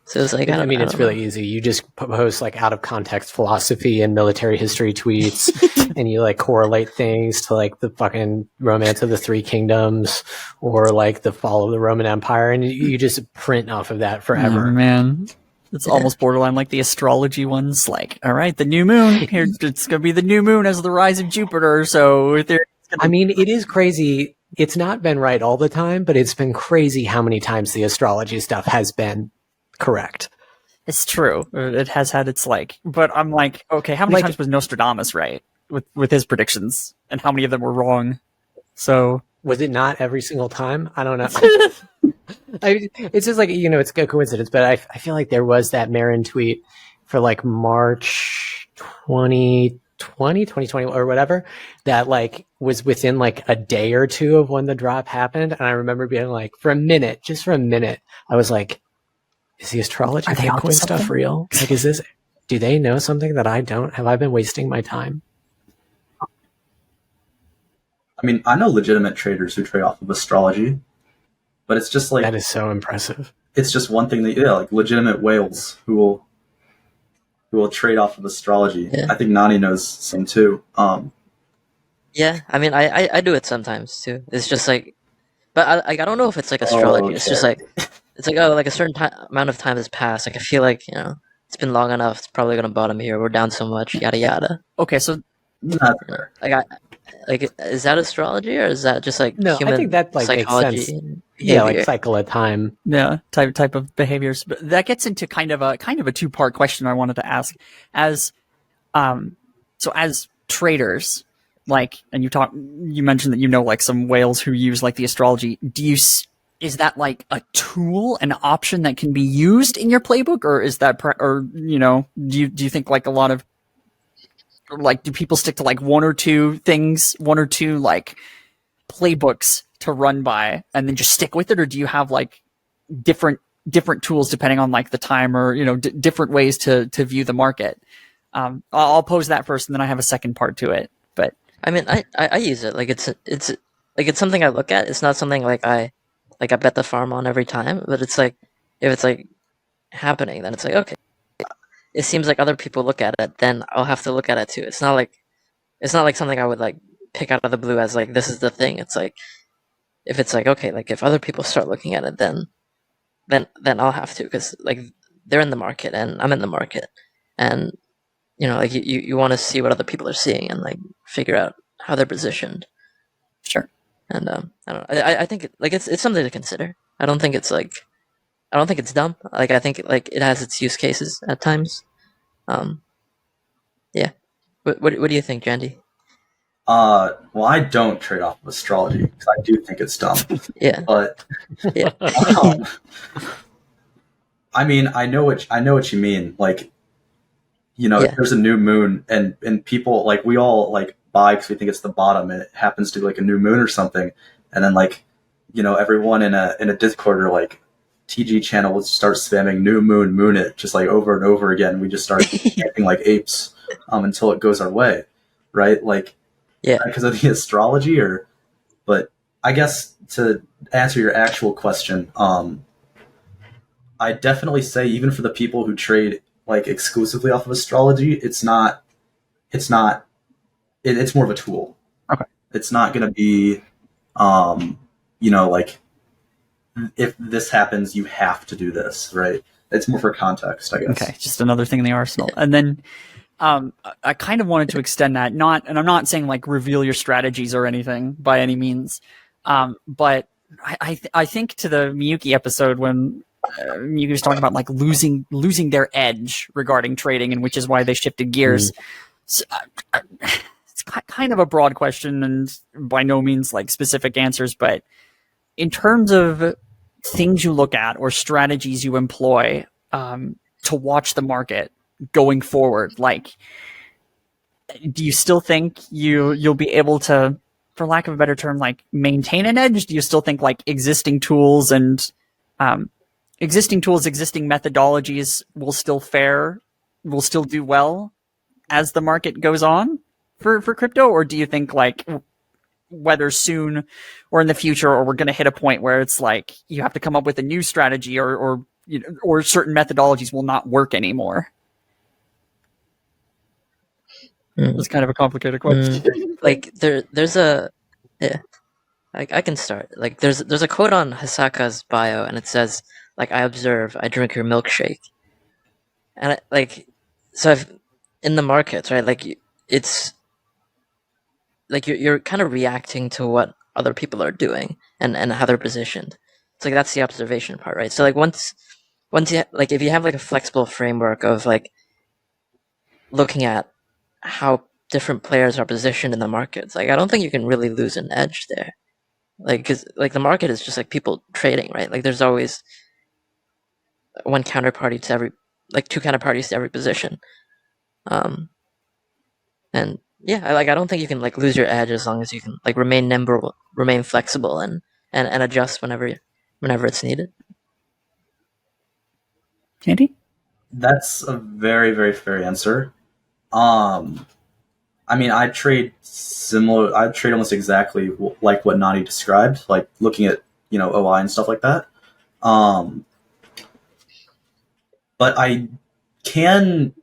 So it's like, I mean,
it's really easy. You just post like out of context philosophy and military history tweets, and you like correlate things to like the fucking Romance of the Three Kingdoms or like the fall of the Roman Empire, and you just print off of that forever.
Oh, man. It's almost borderline like the astrology ones. Like, all right, the new moon. Here, it's going to be the new moon as the rise of Jupiter. So
I mean, it is crazy. It's not been right all the time, but it's been crazy how many times the astrology stuff has been correct.
It's true. It has had its like, but I'm like, okay, how many times was Nostradamus right with his predictions, and how many of them were wrong? So
was it not every single time? I don't know. It's just like, it's a coincidence, but I feel like there was that Marin tweet for like March 2020 or whatever, that like was within like a day or two of when the drop happened. And I remember being like, just for a minute, I was like, is the astrology Bitcoin stuff real? Like, do they know something that I don't? Have I been wasting my time?
I mean, I know legitimate traders who trade off of astrology, but it's just like,
that is so impressive.
It's just one thing that, like legitimate whales who who will trade off of astrology.
Yeah.
I think Nani knows some too.
Yeah, I mean, I do it sometimes too. It's just like, but I don't know if it's like astrology.
Okay.
It's just like, it's like, oh, like a certain amount of time has passed. Like I feel like, you know, it's been long enough. It's probably gonna bottom here. We're down so much. Yada yada.
Okay, so
That's fair.
Like is that astrology or is that just like
No,
human
I think that like makes
psychology?
sense.
And
Yeah, like
behavior?
cycle of time.
yeah, type of behaviors. But that gets into kind of a 2-part question I wanted to ask. As so as traders, like, and you mentioned that you know like some whales who use like the astrology. Is that like a tool, an option that can be used in your playbook, or is that or you know, do you think like a lot of like, do people stick to like one or two like playbooks to run by and then just stick with it, or do you have like different tools depending on like the time, or you know, different ways to view the market? I'll pose that first, and then I have a second part to it. But
I mean, I use it like it's like it's something I look at. It's not something like I bet the farm on every time, but it's like if it's like happening, then it's like okay. It seems like other people look at it, then I'll have to look at it too. It's not like something I would like pick out of the blue as like this is the thing. It's like if it's like okay, like if other people start looking at it, then I'll have to, because like they're in the market and I'm in the market, and you know, like you want to see what other people are seeing and like figure out how they're positioned.
sure.
And I don't know. I think it's something to consider. I don't think it's dumb. Like I think like it has its use cases at times. Yeah. What do you think, Jandy?
Well, I don't trade off of astrology because I do think it's dumb.
Yeah.
But
Yeah.
I mean, I know what you mean. Like, you know,
Yeah.
if there's a new moon and people like we all like buy because we think it's the bottom, and it happens to be like a new moon or something, and then like, you know, everyone in a Discord or like TG channel will start spamming new moon it just like over and over again. We just start acting like apes until it goes our way, right? Like,
Yeah.
because of the astrology, or but I guess to answer your actual question, I definitely say even for the people who trade like exclusively off of astrology, it's more of a tool.
Okay.
It's not going to be, you know, like if this happens, you have to do this, right? It's more for context, I guess.
Okay, just another thing in the arsenal. And then I kind of wanted to extend that, and I'm not saying like reveal your strategies or anything by any means, but I think to the Miyuki episode when Miyuki was talking about like losing their edge regarding trading, and which is why they shifted gears. So, it's kind of a broad question and by no means like specific answers, but in terms of things you look at or strategies you employ to watch the market going forward, like, do you still think you'll be able to, for lack of a better term, like maintain an edge? Do you still think like existing tools, existing methodologies will still do well as the market goes on for crypto? Or do you think like whether soon or in the future, or we're going to hit a point where it's like you have to come up with a new strategy, or you know, or certain methodologies will not work anymore? It's kind of a complicated question.
Like there's a yeah. I can start. Like there's a quote on Hisaka's bio, and it says like I observe, I drink your milkshake, and in the markets, right? Like it's like you're kind of reacting to what other people are doing and how they're positioned. It's like that's the observation part, right? So like once you like if you have like a flexible framework of like looking at how different players are positioned in the markets, like I don't think you can really lose an edge there. Like because like the market is just like people trading, right? Like there's always two counterparties to every position. And yeah, I don't think you can like lose your edge as long as you can like remain nimble, remain flexible, and adjust whenever it's needed.
Andy?
That's a very, very fair answer. I mean, I trade almost exactly like what Nani described, like looking at, you know, OI and stuff like that. But I can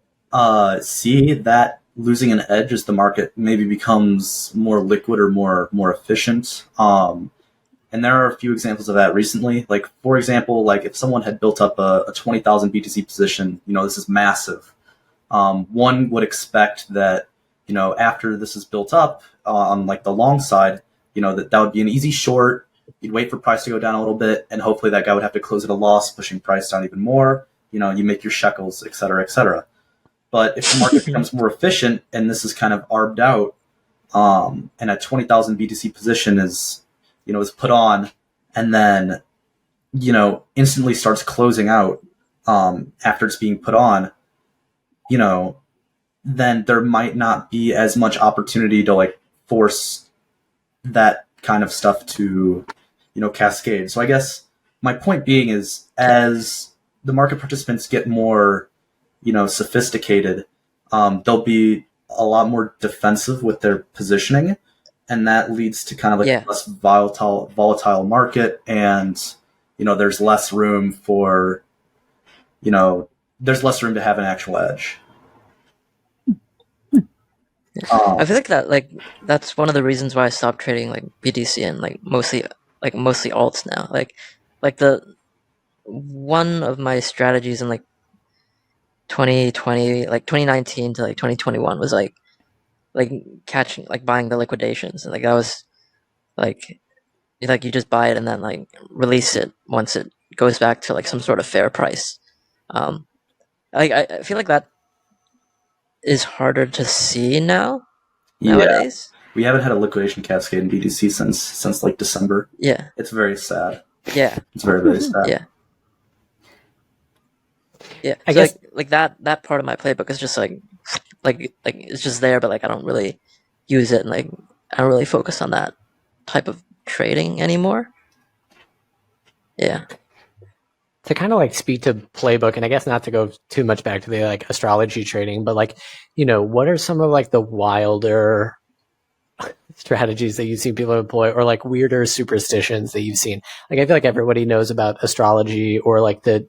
see that losing an edge as the market maybe becomes more liquid or more efficient. And there are a few examples of that recently. Like, for example, like if someone had built up a 20,000 BTC position, this is massive. One would expect that, after this is built up on like the long side, that would be an easy short. You'd wait for price to go down a little bit, and hopefully that guy would have to close at a loss, pushing price down even more. You make your shekels, et cetera, et cetera. But if the market becomes more efficient and this is kind of arbed out, and a 20,000 BTC position is put on and then, instantly starts closing out after it's being put on, then there might not be as much opportunity to like force that kind of stuff to, cascade. So I guess my point being is, as the market participants get more, sophisticated, they'll be a lot more defensive with their positioning, and that leads to kind of like a less volatile market, and there's less room for there's less room to have an actual edge.
I feel like that's one of the reasons why I stopped trading like BTC and mostly alts now. Like the one of my strategies in like 2020, like 2019 to like 2021 was like catching, like buying the liquidations, and like that was like you just buy it and then like release it once it goes back to like some sort of fair price. I feel like that is harder to see nowadays.
Yeah. We haven't had a liquidation cascade in BTC since like December.
Yeah.
It's very sad.
Yeah.
It's very, very sad.
Yeah. Yeah.
I
so
guess
like that part of my playbook is just like it's just there, but like I don't really use it, and like I don't really focus on that type of trading anymore. Yeah.
To kind of like speak to playbook, and I guess not to go too much back to the like astrology trading, but like, what are some of like the wilder strategies that you've seen people employ, or like weirder superstitions that you've seen? Like, I feel like everybody knows about astrology or like the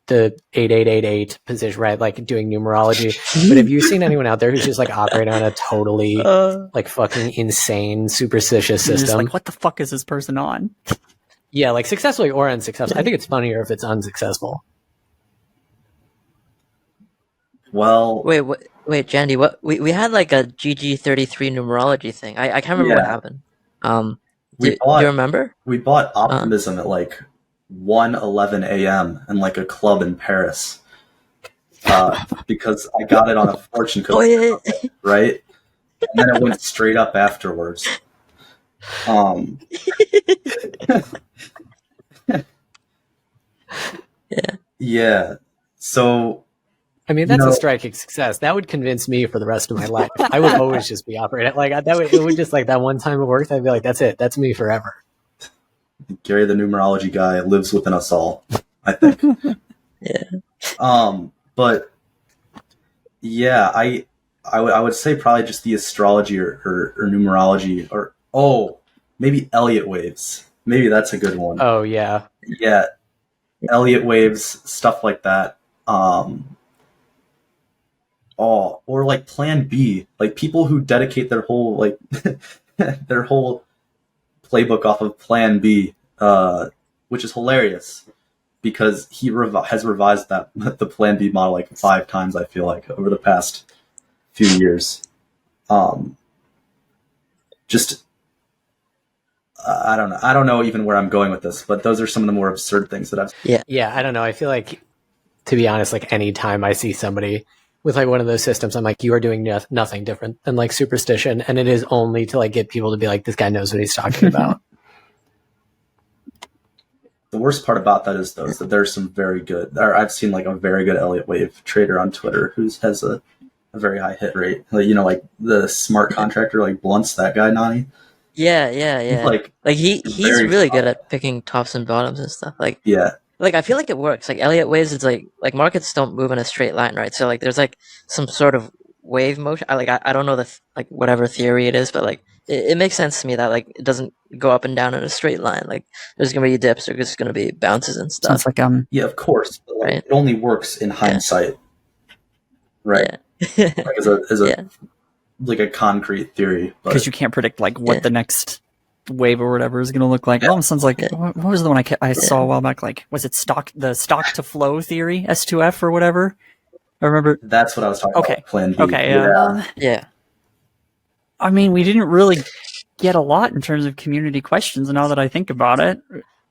8888 position, right? Like doing numerology. But have you seen anyone out there who's just like operating on a totally like fucking insane superstitious
you're
system?
just like, what the fuck is this person on?
Yeah, like successfully or unsuccessful. I think it's funnier if it's unsuccessful.
Well,
Wait, Jandy, what we had like a GG33 numerology thing. I can't remember what happened. Do you remember?
We bought Optimism at like 1:11 a.m. in like a club in Paris, because I got it on a fortune cookie, right? And then it went straight up afterwards. Yeah. So,
I mean, that's a striking success. That would convince me for the rest of my life. I would always just be operating like that. It would just like that one time it worked. I'd be like, that's it. That's me forever.
Gary, the numerology guy, lives within us all, I think.
Yeah.
But yeah, I would say probably just the astrology or numerology, or maybe Elliott waves. Maybe that's a good one.
Oh yeah.
Yeah. Elliott waves, stuff like that. Or like Plan B, like people who dedicate their whole like their whole playbook off of Plan B, which is hilarious because he has revised the Plan B model like 5 times. I feel like over the past few years. Just I don't know even where I'm going with this, but those are some of the more absurd things that I've.
Yeah. I don't know. I feel like, to be honest, like any time I see somebody with like one of those systems, I'm like, you are doing nothing different than like superstition, and it is only to like get people to be like, this guy knows what he's talking about.
The worst part about that is, though, is that there's some very good. Or I've seen like a very good Elliott wave trader on Twitter who has a very high hit rate. Like the smart contractor, like Blunt's that guy, Nani.
Yeah. He's really good at picking tops and bottoms and stuff. Like I feel like it works. Like Elliott waves, it's like markets don't move in a straight line, right? So like there's like some sort of wave motion. I don't know like whatever theory it is, but like it makes sense to me that like it doesn't go up and down in a straight line. Like there's gonna be dips, there's just gonna be bounces and stuff.
Sounds like
yeah, of course, but like,
right?
it only works in hindsight, right? like as a
Yeah.
like a concrete theory.
Because you can't predict like what
Yeah.
the next wave or whatever is going to look like.
Yeah.
Oh, it sounds like
Yeah.
what was the one I saw a while back? Like, was it the stock to flow theory, S2F or whatever? I remember.
That's what I was talking
Okay.
about. Plan B.
Okay, yeah.
Yeah.
I mean, we didn't really get a lot in terms of community questions. Now that I think about it,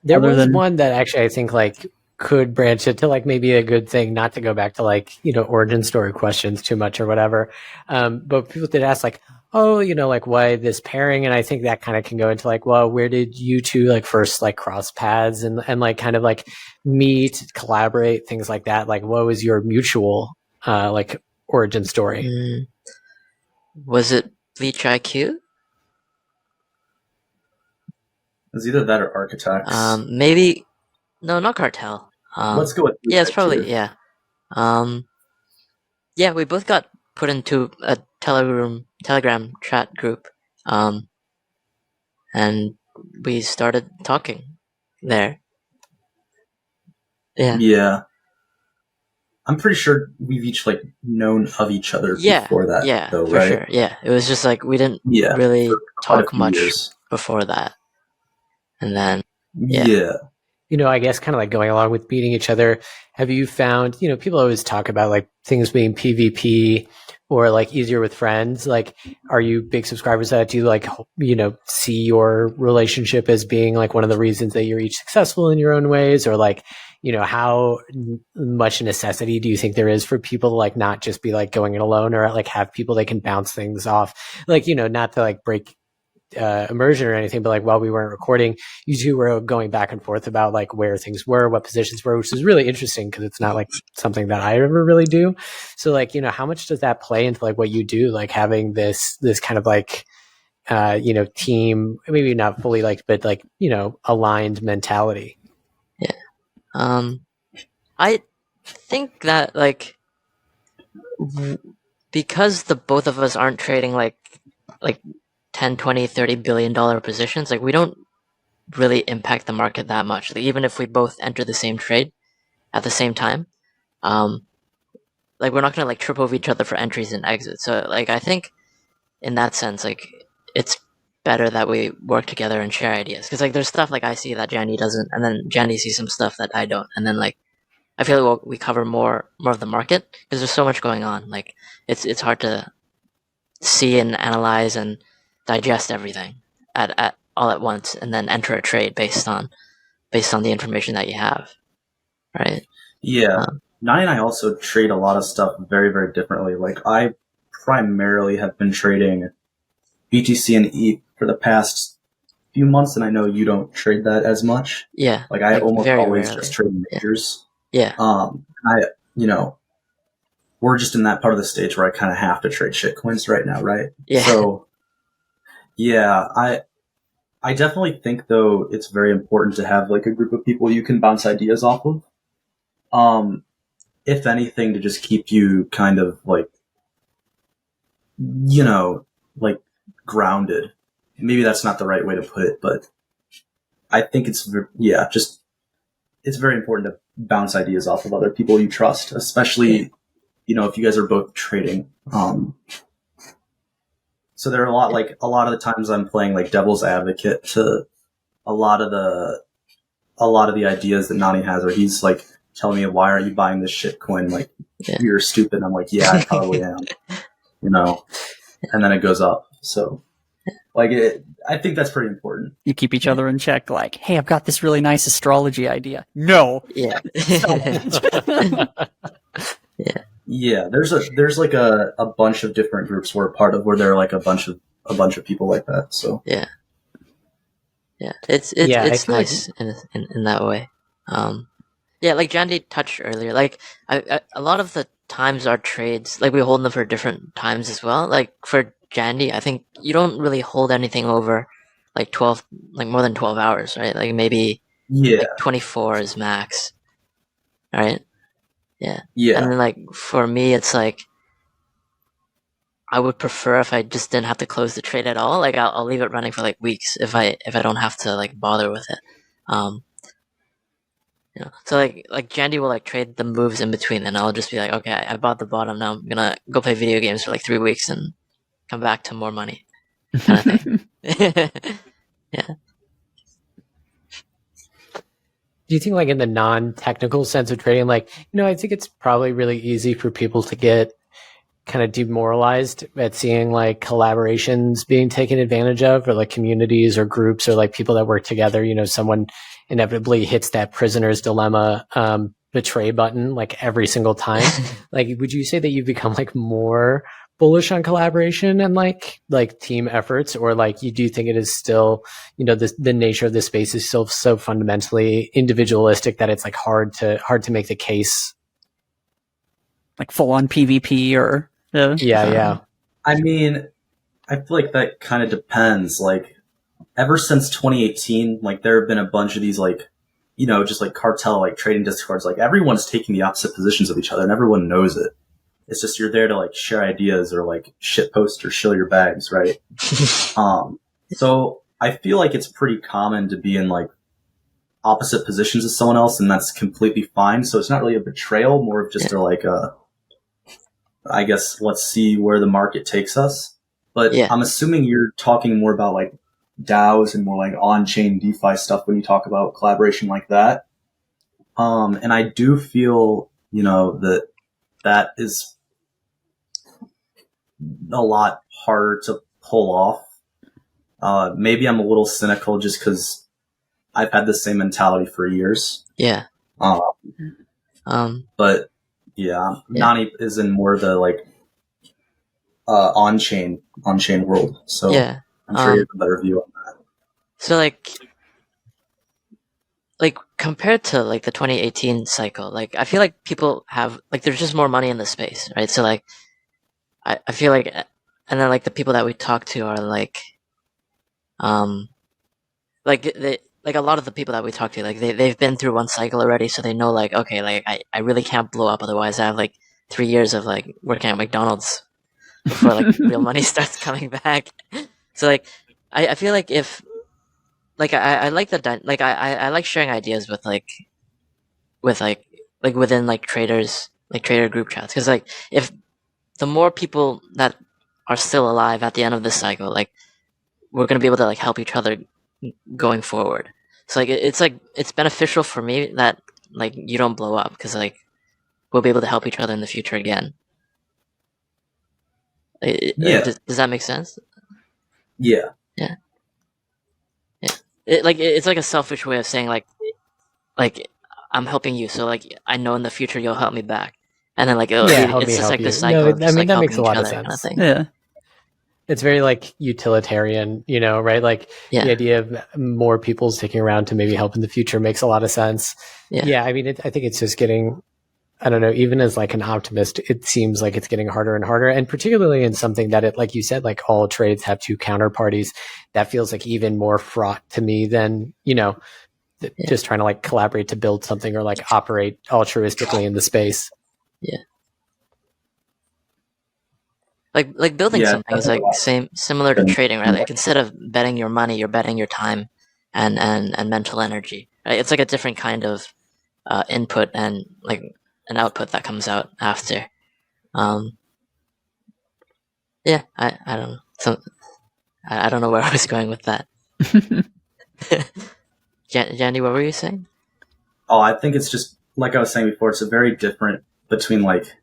There
other
was
than-
one that actually I think like could branch it to like maybe a good thing, not to go back to like, you know, origin story questions too much or whatever. But people did ask like, oh, you know, like why this pairing? And I think that kind of can go into like, well, where did you two like first like cross paths and like kind of like meet, collaborate, things like that? Like what was your mutual like origin story?
Was it Bleach IQ?
It's either that or Architects.
Maybe no, not Cartel.
Let's go with
Yeah, it's probably
too.
yeah. Yeah, we both got put into a Telegram chat group, and we started talking there. Yeah.
Yeah. I'm pretty sure we've each like known of each other before that.
Yeah,
though,
for
right?
sure. Yeah, it was just like we didn't
Yeah,
really
for quite a
talk
few
much
years.
before that, and then
Yeah.
You know, I guess kind of like going along with beating each other, have you found, you know, people always talk about like things being PvP or like easier with friends. Like, are you big subscribers to that? Do you like, you know, see your relationship as being like one of the reasons that you're each successful in your own ways? Or like, you know, how much necessity do you think there is for people to like not just be like going it alone or like have people they can bounce things off? Like, you know, not to like break immersion or anything, but like while we weren't recording, you two were going back and forth about like where things were, what positions were, which is really interesting because it's not like something that I ever really do. So like, you know, how much does that play into like what you do, like having this kind of like you know, team, maybe not fully like, but like, you know, aligned mentality?
Yeah. I think that like because the both of us aren't trading like 10, 20, 30 billion dollar positions, like we don't really impact the market that much. Like, even if we both enter the same trade at the same time, like we're not gonna like trip over each other for entries and exits. So like I think in that sense, like it's better that we work together and share ideas. Because like there's stuff like I see that Jandy doesn't, and then Jandy sees some stuff that I don't, and then like I feel like we cover more of the market because there's so much going on. Like it's hard to see and analyze and digest everything at all at once, and then enter a trade based on the information that you have, right?
Yeah. Nani and I also trade a lot of stuff very, very differently. Like I primarily have been trading BTC and ETH for the past few months, and I know you don't trade that as much.
Yeah.
Like I almost always
rarely.
just trade majors.
Yeah.
You know, we're just in that part of the stage where I kind of have to trade shitcoins right now, right?
Yeah.
So, yeah, I definitely think though it's very important to have like a group of people you can bounce ideas off of. If anything, to just keep you kind of like, you know, like grounded. Maybe that's not the right way to put it, but I think it's very important to bounce ideas off of other people you trust, especially, you know, if you guys are both trading. So there are a lot of the times I'm playing like devil's advocate to a lot of the ideas that Nani has, where he's like telling me, why are you buying this shit coin? Like, you're stupid. And I'm like, yeah, I probably am, you know, and then it goes up. So like, I think that's pretty important.
You keep each other in check. Like, hey, I've got this really nice astrology idea. No.
Yeah.
Yeah. There's like a bunch of different groups we're part of where there are like a bunch of people like that. So
yeah. It's nice in that way. Yeah, like Jandy touched earlier, like a lot of the times our trades, like we hold them for different times as well. Like for Jandy, I think you don't really hold anything over like more than 12 hours, right? Like maybe like 24 is max, right? Yeah. And then like for me, it's like I would prefer if I just didn't have to close the trade at all. Like I'll leave it running for like weeks if I don't have to like bother with it. You know, so like Jandy will like trade the moves in between, and I'll just be like, okay, I bought the bottom. Now I'm gonna go play video games for like 3 weeks and come back to more money, kind of thing. Yeah.
Do you think, like, in the non-technical sense of trading, like, I think it's probably really easy for people to get kind of demoralized at seeing like collaborations being taken advantage of, or like communities or groups or like people that work together. Someone inevitably hits that prisoner's dilemma betray button like every single time. Like, would you say that you've become like more bullish on collaboration and like team efforts, or like you do think it is still, the nature of the space is still so fundamentally individualistic that it's like hard to make the case?
Like full on PvP or
yeah.
I mean, I feel like that kind of depends. Like, ever since 2018, like there have been a bunch of these like, just like cartel like trading discords. Like everyone's taking the opposite positions of each other, and everyone knows it. It's just you're there to like share ideas or like shit post or shill your bags, right? So I feel like it's pretty common to be in like opposite positions of someone else, and that's completely fine. So it's not really a betrayal, more of just I guess let's see where the market takes us. But I'm assuming you're talking more about like DAOs and more like on-chain DeFi stuff when you talk about collaboration like that. And I do feel, that is a lot harder to pull off. Maybe I'm a little cynical just because I've had the same mentality for years.
Yeah.
But yeah, Nani is in more the like on-chain world, so I'm sure you have a better view on that.
So like compared to like the 2018 cycle, like I feel like people have like there's just more money in the space, right? So like I feel like, and then like the people that we talk to are like like a lot of the people that we talk to, like they've been through one cycle already, so they know like, okay, like I really can't blow up, otherwise I have like 3 years of like working at McDonald's before like real money starts coming back. So like I feel like if like I like like I like sharing ideas with within like traders, like trader group chats, because like if the more people that are still alive at the end of this cycle, like we're gonna be able to like help each other going forward. So like it's beneficial for me that like you don't blow up, because like we'll be able to help each other in the future again. Does that make sense?
Yeah.
It's like a selfish way of saying like I'm helping you, so like I know in the future you'll help me back, and then like it's just like this cycle.
No, I mean that makes a lot of sense.
Kind of thing.
It's very like utilitarian, right? Like the idea of more people sticking around to maybe help in the future makes a lot of sense. Yeah, I mean, I think it's just getting, I don't know, even as like an optimist, it seems like it's getting harder and harder. And particularly in something that it, like you said, like all trades have two counterparties, that feels like even more fraught to me than, just trying to like collaborate to build something or like operate altruistically in the space.
Yeah. Like building something is like similar to trading, right? Like instead of betting your money, you're betting your time and mental energy, right? It's like a different kind of input and like an output that comes out after. I don't know. So I don't know where I was going with that. Jandy, what were you saying?
Oh, I think it's just like I was saying before. It's a very different between like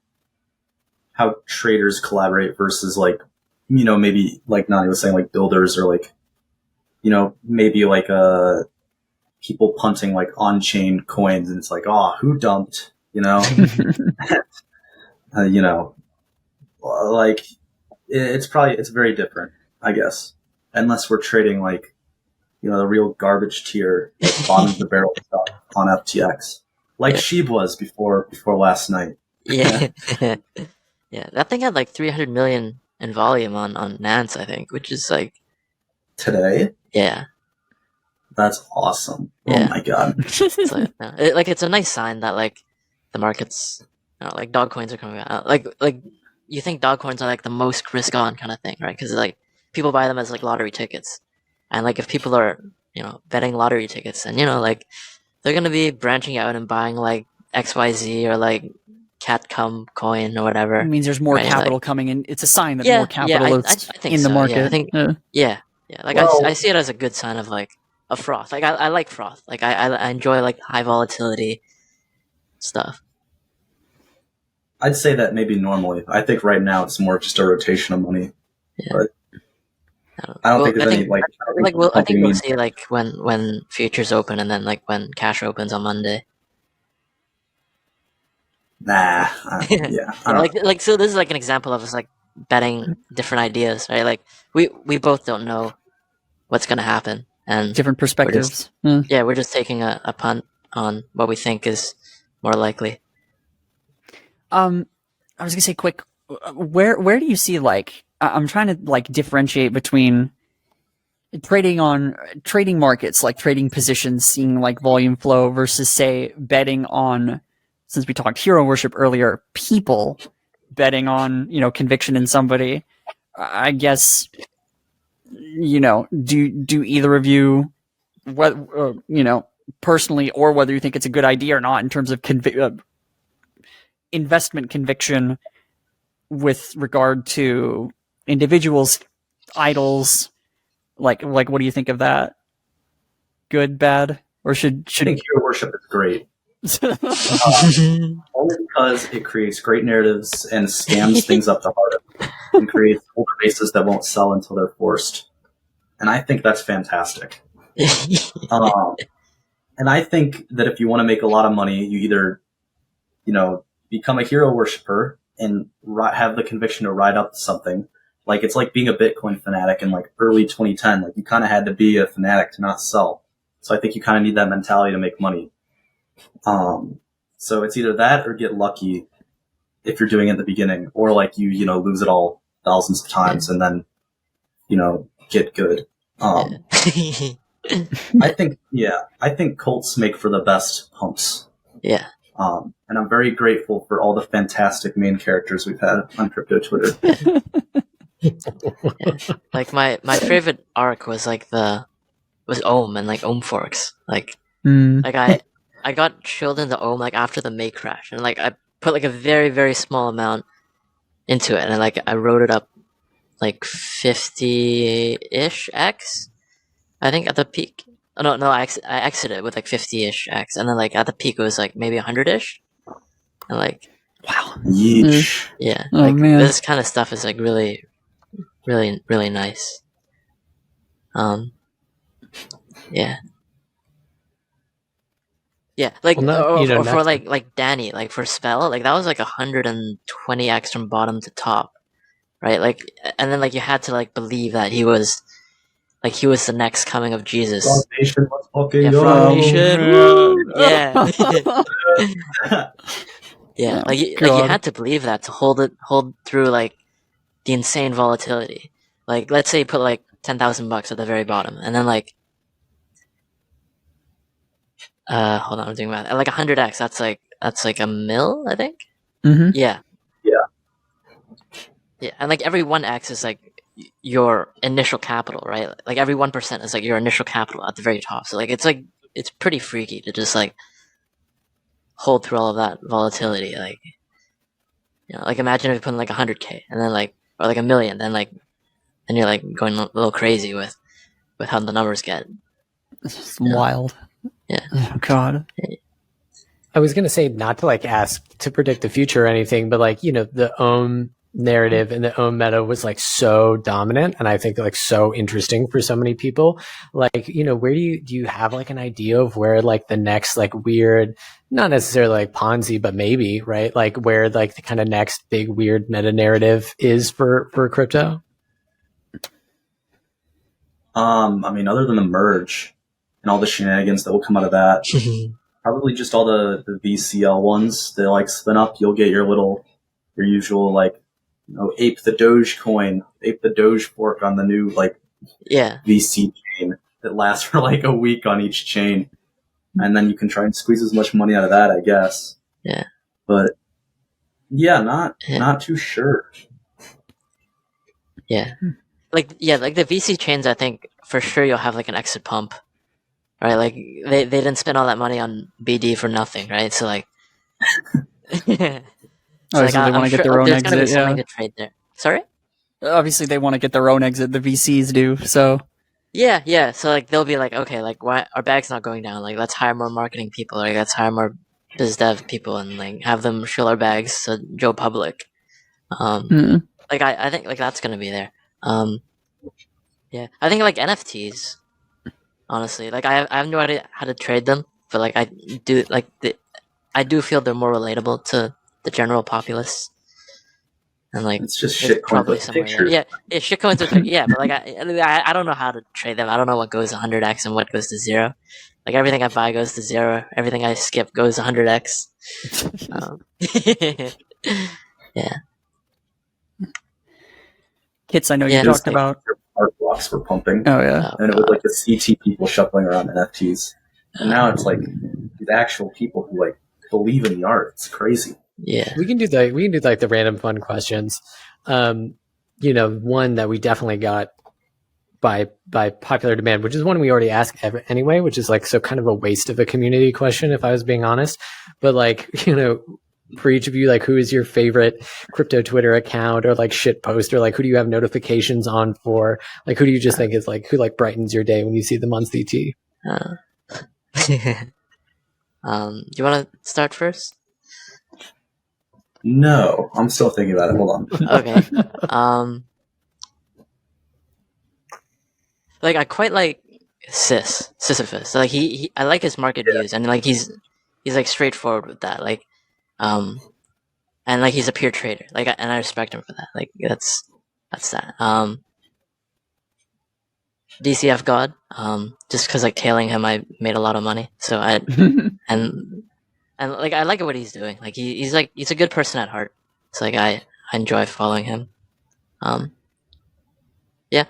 how traders collaborate versus like, maybe like Nani was saying, like builders or like, maybe like people punting like on-chain coins, and it's like, oh, who dumped, like it's very different, I guess, unless we're trading like, the real garbage tier, like bottom of the barrel stuff on FTX, like Sheeb was before last night.
Yeah. Yeah, that thing had like 300 million in volume on Nance, I think, which is like
today.
Yeah,
that's awesome. Yeah. Oh my god!
It's a nice sign that like the markets, like dog coins are coming out. Like you think dog coins are like the most risk on kind of thing, right? Because like people buy them as like lottery tickets, and like if people are betting lottery tickets, and like they're gonna be branching out and buying like XYZ or like Catcom coin or whatever.
It means there's more
Right,
capital
like-
coming in. It's a sign that
Yeah,
more capital
I
is
think
in the
so,
market.
yeah, I think-
Yeah.
Yeah, like
Well-
I see it as a good sign of like a froth. Like I like froth. Like I enjoy like high volatility stuff.
I'd say that maybe normally. I think right now it's more just a rotation of money.
Yeah.
But I don't think there's any like.
I think we'll see like when futures open and then like when cash opens on Monday.
Nah. Yeah. I don't
like so this is like an example of us like betting different ideas, right? Like we both don't know what's gonna happen, and
Different perspectives. Yeah.
we're just taking a punt on what we think is more likely.
I was gonna say quick. Where do you see like I'm trying to like differentiate between trading markets, like trading positions, seeing like volume flow versus say betting on, since we talked hero worship earlier, people betting on, conviction in somebody. I guess, do either of you, personally, or whether you think it's a good idea or not in terms of investment conviction with regard to individuals, idols, like what do you think of that? Good, bad, or should
I think hero worship is great. Only because it creates great narratives and scams things up the heart and creates older bases that won't sell until they're forced. And I think that's fantastic. And I think that if you want to make a lot of money, you either, become a hero worshiper and have the conviction to ride up to something. Like it's like being a Bitcoin fanatic in like early 2010. Like you kind of had to be a fanatic to not sell. So I think you kind of need that mentality to make money. So it's either that or get lucky if you're doing it at the beginning, or like you lose it all thousands of times and then, get good. I think Colts make for the best pumps.
Yeah.
And I'm very grateful for all the fantastic main characters we've had on crypto Twitter.
Like my favorite arc was like was Ohm and like Ohm forks. Like I got chilled into Ohm like after the May crash, and like I put like a very very small amount into it, and I wrote it up like 50-ish x, I think at the peak. Oh, no, I exited with like 50-ish x, and then like at the peak it was like maybe 100-ish, and like
wow,
yeesh.
Yeah,
oh,
like
man.
this kind of stuff is like really, really, really nice. Yeah. Yeah, like for like Danny, like for Spell, like that was like 120x from bottom to top, right? Like, and then like you had to like believe that he was the next coming of Jesus.
Frog Nation, let's fucking
Frog
go.
Nation, yeah, yeah.
Oh,
Like you
God.
had to believe that to hold through like the insane volatility. Like, let's say you put like $10,000 at the very bottom, and then like, hold on, I'm doing math. At like 100x, that's like a mil, I think.
Mm-hmm.
Yeah.
Yeah.
Yeah, and like every 1x is like your initial capital, right? Like every 1% is like your initial capital at the very top. So like it's pretty freaky to just like hold through all of that volatility. Like, like imagine if you put in like 100k and then like, or like 1 million, then like, and you're like going a little crazy with how the numbers get.
It's wild.
Yeah.
Oh, God.
I was gonna say not to like ask to predict the future or anything, but like the Ohm narrative and the Ohm meta was like so dominant, and I think like so interesting for so many people. Like where do you have like an idea of where like the next like weird, not necessarily like Ponzi, but maybe right, like where like the kind of next big weird meta narrative is for crypto?
I mean, other than the merge and all the shenanigans that will come out of that, probably just all the VCL ones. They like spin up. You'll get your usual like, ape the Dogecoin, ape the Doge fork on the new like VC chain that lasts for like a week on each chain, and then you can try and squeeze as much money out of that, I guess.
Yeah.
But yeah, not too sure.
Yeah. Like the VC chains, I think for sure you'll have like an exit pump, right? Like they didn't spend all that money on BD for nothing, right? So like, so
They want to get their own
there's gonna be
exit.
something
Yeah,
to trade there. Sorry.
obviously they want to get their own exit. The VCs do so.
Yeah. So like they'll be like, okay, like why our bag's not going down? Like let's hire more marketing people. Like let's hire more biz dev people and like have them shill our bags to Joe Public. Like I think like that's gonna be there. Yeah, I think like NFTs. Honestly, like I have no idea how to trade them, but like I do like I do feel they're more relatable to the general populace. And like
It's just
there's
shit coins
probably
with
somewhere
pictures.
there. Yeah, shit coins with yeah, but like I don't know how to trade them. I don't know what goes 100x and what goes to 0. Like everything I buy goes to 0. Everything I skip goes 100x. Yeah.
Kits, I know
Yeah,
you talked about.
Art blocks were pumping,
Oh yeah,
and it was like the CT people shuffling around NFTs, and now it's like these actual people who like believe in the art. It's crazy.
Yeah.
We can do like the random fun questions. One that we definitely got by popular demand, which is one we already asked anyway, which is like so kind of a waste of a community question if I was being honest. But like, for each of you, like who is your favorite crypto Twitter account or like shit post, or like who do you have notifications on for? Like who do you just think is like who like brightens your day when you see them on CT?
Do you want to start first?
No, I'm still thinking about it. Hold on.
Okay. Like I quite like Sisyphus. Like he I like his market views, and like he's like straightforward with that. Like, and like he's a pure trader. Like, and I respect him for that. Like that's that. DCF God. Just because like tailing him, I made a lot of money. So and like I like what he's doing. Like he's a good person at heart. So like I enjoy following him. Yeah.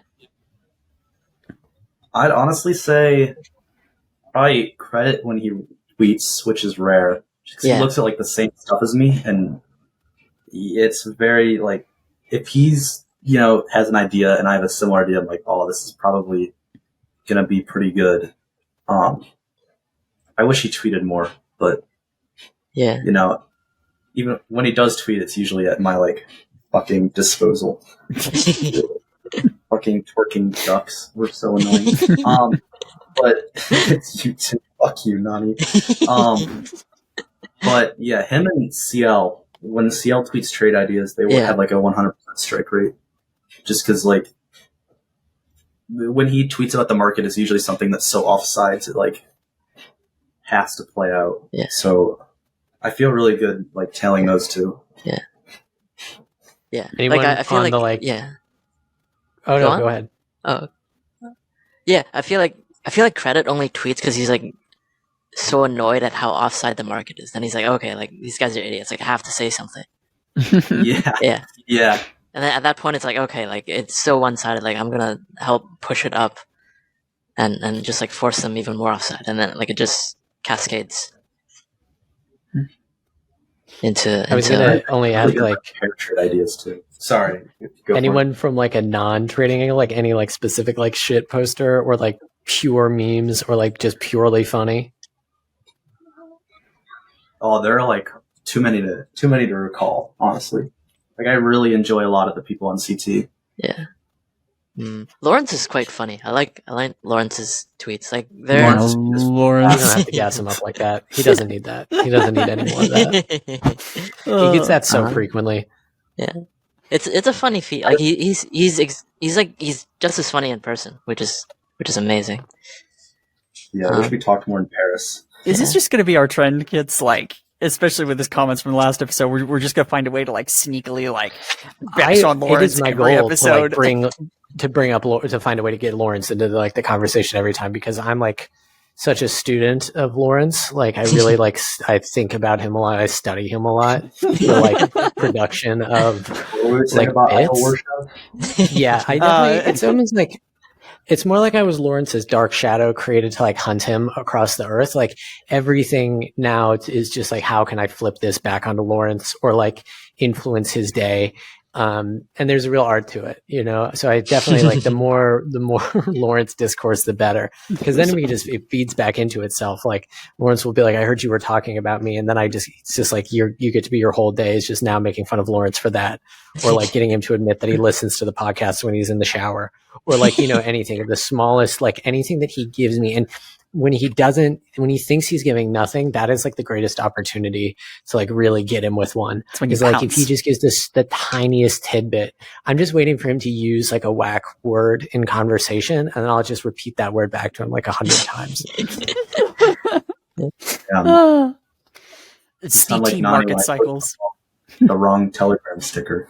I'd honestly say probably credit when he tweets, which is rare. Because he looks at like the same stuff as me, and it's very like if he's has an idea and I have a similar idea, I'm like, oh, this is probably gonna be pretty good. I wish he tweeted more, but
yeah,
even when he does tweet, it's usually at my like fucking disposal. Fucking twerking ducks were so annoying. But it's you too. Fuck you, Nani. But yeah, him and CL, when CL tweets trade ideas, they will have like a 100% strike rate. Just because like when he tweets about the market, it's usually something that's so offsides it like has to play out.
Yeah.
So I feel really good like tailing those two.
Yeah. Yeah.
Anyone
like I feel
on
like
the
yeah.
Oh no, go ahead.
Oh. Yeah, I feel like Credit only tweets because he's like so annoyed at how offside the market is. Then he's like, okay, like these guys are idiots. Like I have to say something.
Yeah.
And then at that point, it's like, okay, like it's so one-sided. Like I'm gonna help push it up, and just like force them even more offside, and then like it just cascades into.
I was gonna only ask like
trade ideas too. Sorry.
Anyone from like a non-trading angle, like any like specific like shit poster or like pure memes or like just purely funny?
Oh, there are like too many to recall, honestly. Like I really enjoy a lot of the people on CT.
Yeah. Lawrence is quite funny. I like Lawrence's tweets. Like they're
Lawrence.
You don't have to gas him up like that. He doesn't need that. He doesn't need any more of that. He gets that so frequently.
Yeah. It's a funny feat. Like he's just as funny in person, which is amazing.
Yeah, I wish we talked more in Paris.
Is this just going to be our trend, kids? Like, especially with his comments from the last episode, we're just going to find a way to like sneakily like bash on Lawrence
it is my
every
goal
episode.
To find a way to get Lawrence into like the conversation every time, because I'm like such a student of Lawrence. Like I really like I think about him a lot. I study him a lot for like production of like bits. Yeah, I definitely. It's almost like it's more like I was Lawrence's dark shadow created to like hunt him across the earth. Like everything now is just like how can I flip this back onto Lawrence or like influence his day. And there's a real art to it, you know. So I definitely like the more Lawrence discourse, the better, because then it feeds back into itself. Like Lawrence will be like, "I heard you were talking about me," and then it's just like you get to be your whole day is just now making fun of Lawrence for that, or like getting him to admit that he listens to the podcast when he's in the shower, or like anything, the smallest, like anything that he gives me. And when he thinks he's giving nothing, that is like the greatest opportunity to like really get him with one. Because like if he just gives the tiniest tidbit, I'm just waiting for him to use like a whack word in conversation, and then I'll just repeat that word back to him like 100 times.
It's CT market cycles.
The wrong Telegram sticker.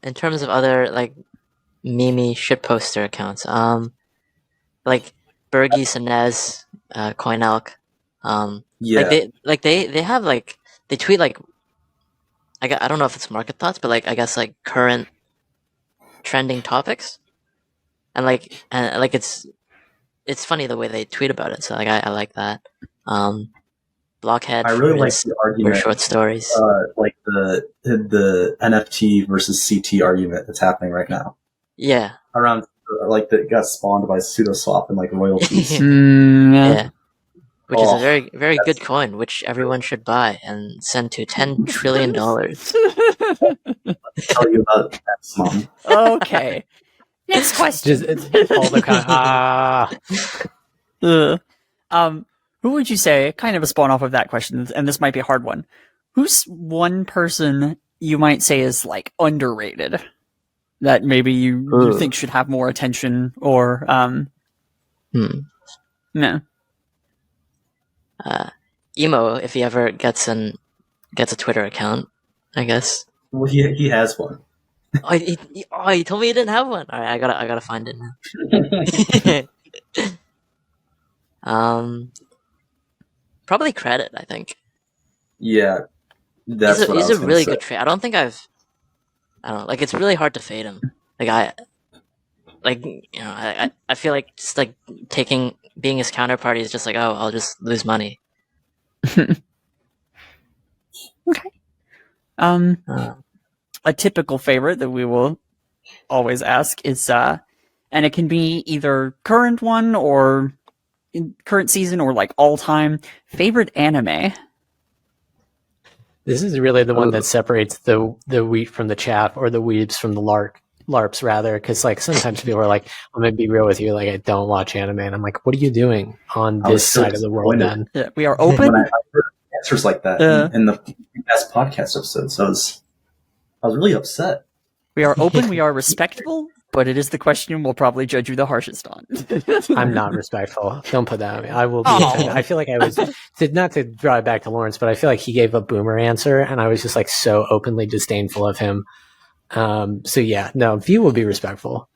In terms of other like meme shitposter accounts, like Bergis and Nez, CoinElk, they have like they tweet like I don't know if it's market thoughts, but like I guess like current trending topics, and it's funny the way they tweet about it. So like I like that. Blockhead.
I really like the argument
for short stories,
like the NFT versus CT argument that's happening right now.
Yeah,
around like that got spawned by SudoSwap and like royalties.
Yeah, which is a very very good coin, which everyone should buy and send to $10 trillion.
Let me tell you about that, Mom.
Okay, next question.
It's all the
who would you say, kind of a spawn off of that question, and this might be a hard one, who's one person you might say is like underrated that maybe you think should have more attention, or no?
Emo, if he ever gets a Twitter account, I guess.
Well, he has one.
He told me he didn't have one. All right, I gotta find it now. Probably Credit, I think.
Yeah, that's
he's a really good trade. I don't know, like it's really hard to fade him. Like I feel like just like being his counterparty is just like, oh, I'll just lose money.
Okay. A typical favorite that we will always ask is, and it can be either current one or in current season or like all time favorite anime.
This is really the one that separates the wheat from the chaff, or the weebs from the LARPs rather, because like sometimes people are like, I'm gonna be real with you, like I don't watch anime, and I'm like, what are you doing on this side of the world then?
Yeah, we are open.
When I heard answers like that in the past podcast episodes, so I was really upset.
We are open, we are respectful, but it is the question we'll probably judge you the harshest on.
I'm not respectful. Don't put that on me. I will be offended. I feel like I was, not to draw it back to Lawrence, but I feel like he gave a boomer answer, and I was just like so openly disdainful of him. So yeah, no, V will be respectful.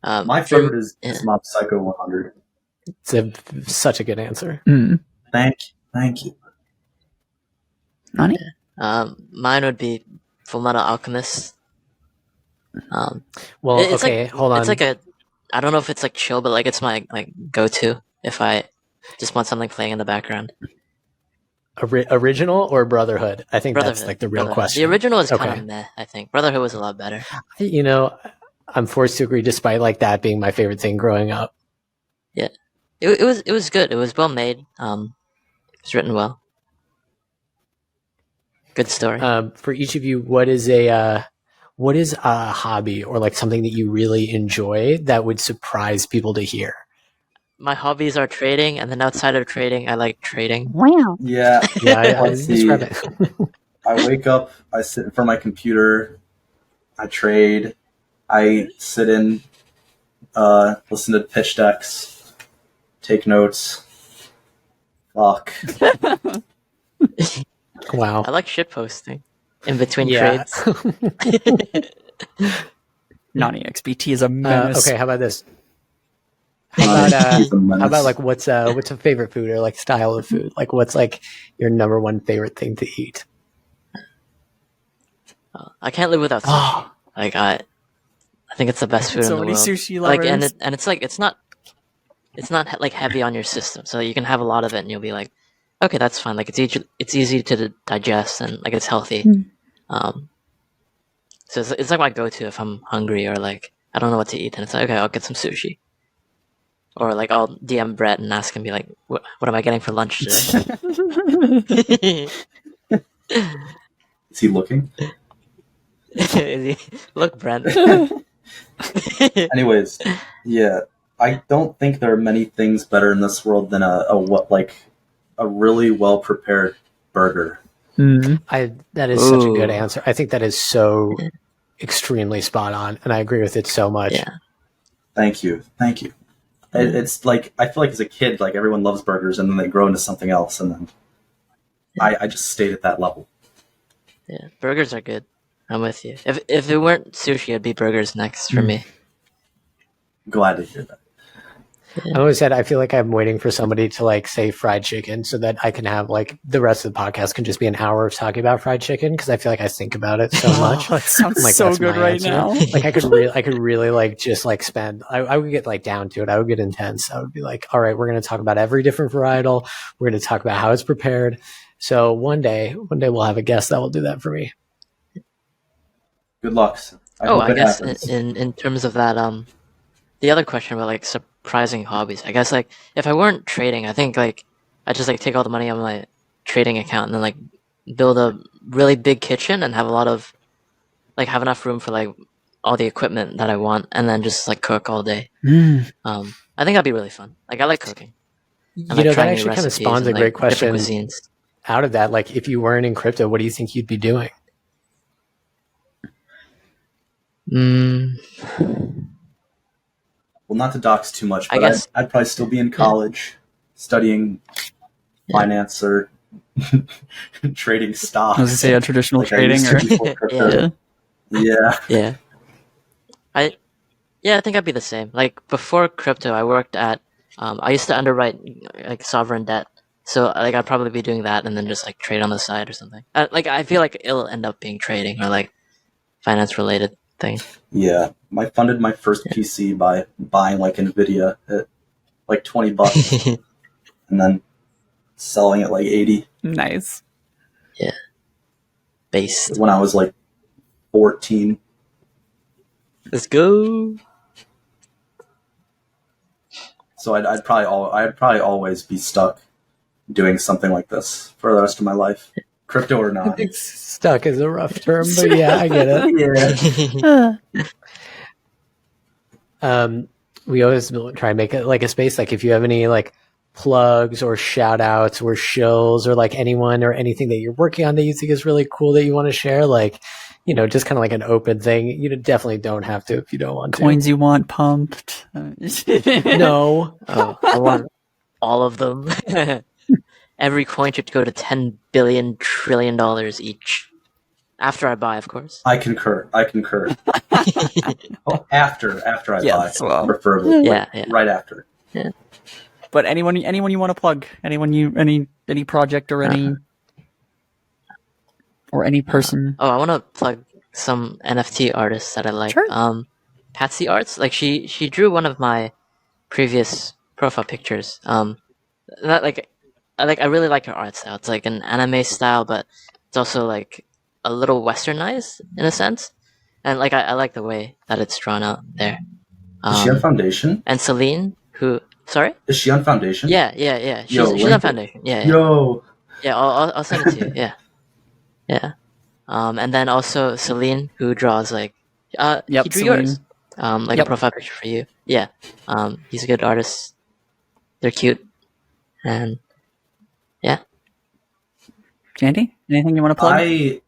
My favorite is Mob Psycho 100.
It's such a good answer.
Thank you.
Nani?
Mine would be Fullmetal Alchemist.
Well, okay, hold on.
It's like I don't know if it's like chill, but like it's my like go-to if I just want something playing in the background.
Original or Brotherhood? I think that's like the real question.
The original is kind of meh, I think. Brotherhood was a lot better.
You know, I'm forced to agree, despite like that being my favorite thing growing up.
Yeah, it was good. It was well made. It was written well. Good story.
For each of you, what is a hobby or like something that you really enjoy that would surprise people to hear?
My hobbies are trading, and then outside of trading, I like trading.
Wow.
Yeah.
I describe it.
I wake up, I sit in front of my computer, I trade, I sit in, listen to pitch decks, take notes. Fuck.
Wow.
I like shitposting in between trades.
NaniXBT is a menace.
Okay, how about this? How about like what's a favorite food or like style of food? Like what's like your number one favorite thing to eat?
I can't live without sushi. Like I think it's the best food in the world.
Sushi lovers.
Like and it's like it's not like heavy on your system, so you can have a lot of it and you'll be like okay, that's fine. Like it's easy to digest and like it's healthy.
Mm.
So it's like my go-to if I'm hungry or like I don't know what to eat, and it's like okay, I'll get some sushi. Or like I'll DM Brett and ask him, be like, what am I getting for lunch today?
Is he looking?
Look, Brent.
Anyways, yeah, I don't think there are many things better in this world than a really well prepared burger.
That is such a good
Ooh.
answer. I think that is so extremely spot on, and I agree with it so much.
Yeah.
Thank you. It's like I feel like as a kid, like everyone loves burgers, and then they grow into something else, and then I just stayed at that level.
Yeah, burgers are good. I'm with you. If it weren't sushi, it'd be burgers next for me.
Glad to hear that.
I always said I feel like I'm waiting for somebody to like say fried chicken so that I can have like the rest of the podcast can just be an hour of talking about fried chicken because I feel like I think about it so much.
That sounds
Like,
so
that's
good
my
right
answer.
now.
Like I could really like just like spend. I would get like down to it. I would get intense. I would be like, all right, we're going to talk about every different varietal. We're going to talk about how it's prepared. So one day we'll have a guest that will do that for me.
Good luck.
I guess
happens.
in terms of that, the other question about like surprising hobbies, I guess like if I weren't trading, I think like I just like take all the money on my trading account and then like build a really big kitchen and have a lot of like have enough room for like all the equipment that I want and then just like cook all day. I think that'd be really fun. Like I like cooking. And,
You
like,
know, that
trying new
actually kind of
recipes
spawns
and,
a great
like, different
question
cuisines.
out of that. Like if you weren't in crypto, what do you think you'd be doing?
Well, not to dox too much,
I
but
guess-
I'd probably still be in college studying finance or trading stocks.
I was gonna say traditional
like
trading or
crypto. Yeah.
I think I'd be the same. Like before crypto, I worked at I used to underwrite like sovereign debt. So like I'd probably be doing that and then just like trade on the side or something. Like I feel like it'll end up being trading or like finance related thing.
Yeah. I funded my first PC by buying like Nvidia at like $20 and then selling it like 80
nice.
Yeah. Based.
when I was like 14.
Let's go.
So I'd probably always be stuck doing something like this for the rest of my life, crypto or not.
Stuck is a rough term, but yeah, I get it. We always try and make it like a space. Like if you have any like plugs or shout outs or shills or like anyone or anything that you're working on that you think is really cool that you want to share, like, you know, just kind of like an open thing. You definitely don't have to if you don't want to.
Coins you want pumped?
No.
Oh, I want all of them. Every coin should go to $10 billion trillion each. After I buy, of course.
I concur. Oh, after I buy,
well.
preferably.
Yeah.
Right after.
Yeah.
But anyone you want to plug? Any project or any person?
I want to plug some NFT artists that I like.
Sure.
Patsy Arts, like she drew one of my previous profile pictures. I really like her art style. It's like an anime style, but it's also like a little westernized in a sense. And like I like the way that it's drawn out there.
Is she on Foundation?
And Celine, sorry?
Is she on Foundation?
Yeah. She's on Foundation. Yeah.
Yo.
Yeah, I'll send it to you. Yeah. Yeah. And then also Celine, who draws like he drew
Celine.
yours. A profile picture for you. Yeah. He's a good artist. They're cute. And yeah.
Jandy, anything you want to plug?
I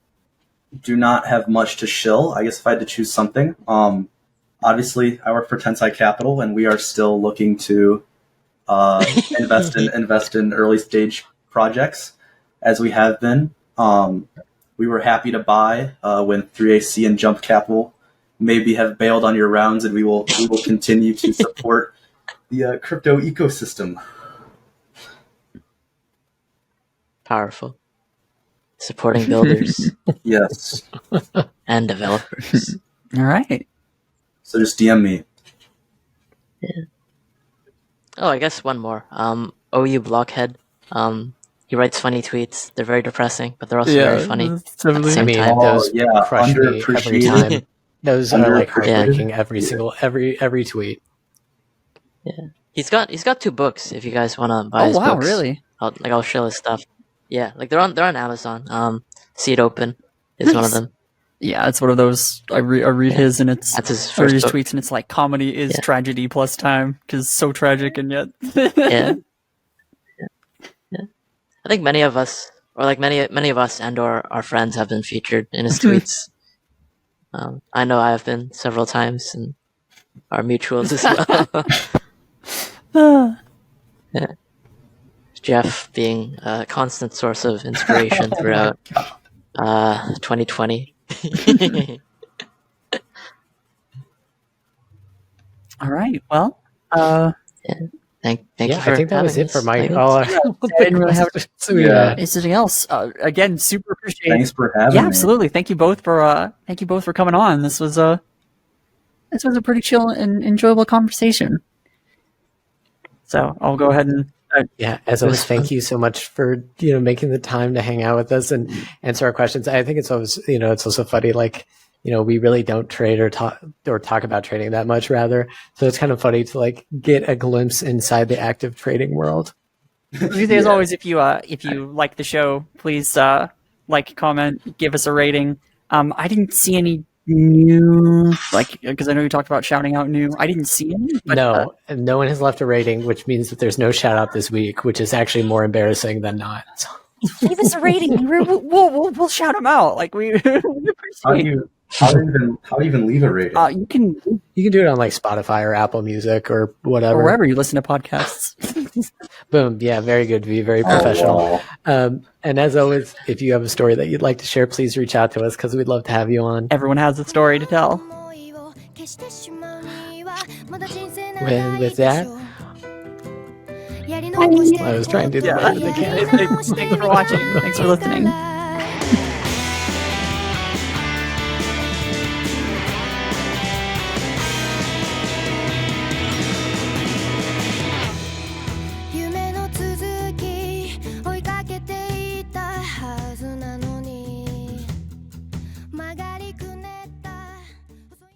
do not have much to shill. I guess if I had to choose something, obviously I work for Tensai Capital, and we are still looking to invest in early stage projects, as we have been. We were happy to buy when 3AC and Jump Capital maybe have bailed on your rounds, and we will continue to support the crypto ecosystem.
Powerful. Supporting builders.
Yes.
And developers.
All right.
So just DM me.
Yeah. Oh, I guess one more. OU Blockhead. He writes funny tweets. They're very depressing, but they're also very funny. At the
I
same
mean,
time.
those
yeah,
crush me every time. Those are like heartbreaking every tweet.
Yeah, he's got 2 books. If you guys want to buy
Oh
his
wow,
books,
really?
I'll show his stuff. Yeah, like they're on Amazon. See It Open is one of them.
Yeah, it's one of those. I read his and it's
That's his
I read
first
his
book.
tweets and it's like comedy is
Yeah.
tragedy plus time because so tragic and yet.
Yeah. I think many of us, or like many of us and or our friends, have been featured in his tweets. I know I have been several times, and our mutuals as well. Yeah. Jeff being a constant source of inspiration throughout 2020.
All right. Well,
Thank you
Yeah,
for
I think that was
having
it for
us,
my.
I guess.
I didn't really have
Yeah.
anything else. Again, super appreciate.
Thanks for having
Yeah,
me.
absolutely. Thank you both for coming on. This was a pretty chill and enjoyable conversation. So I'll go ahead and
Yeah, as always, thank you so much for making the time to hang out with us and answer our questions. I think it's always it's also funny, like we really don't trade or talk about trading that much, rather. So it's kind of funny to like get a glimpse inside the active trading world.
as always, if you like the show, please like, comment, give us a rating. I didn't see any new, like, because I know you talked about shouting out new. I didn't see any. But,
No, no one has left a rating, which means that there's no shout out this week, which is actually more embarrassing than not. So.
Give us a rating. We'll shout them out. Like we appreciate.
How do you even leave a rating?
You can
do it on like Spotify or Apple Music or whatever.
or wherever you listen to podcasts.
Boom. Yeah, very good, V. Very professional.
wow.
And as always, if you have a story that you'd like to share, please reach out to us because we'd love to have you on.
Everyone has a story to tell.
With that, I was trying to do the better than I can.
Thanks for watching. Thanks for listening.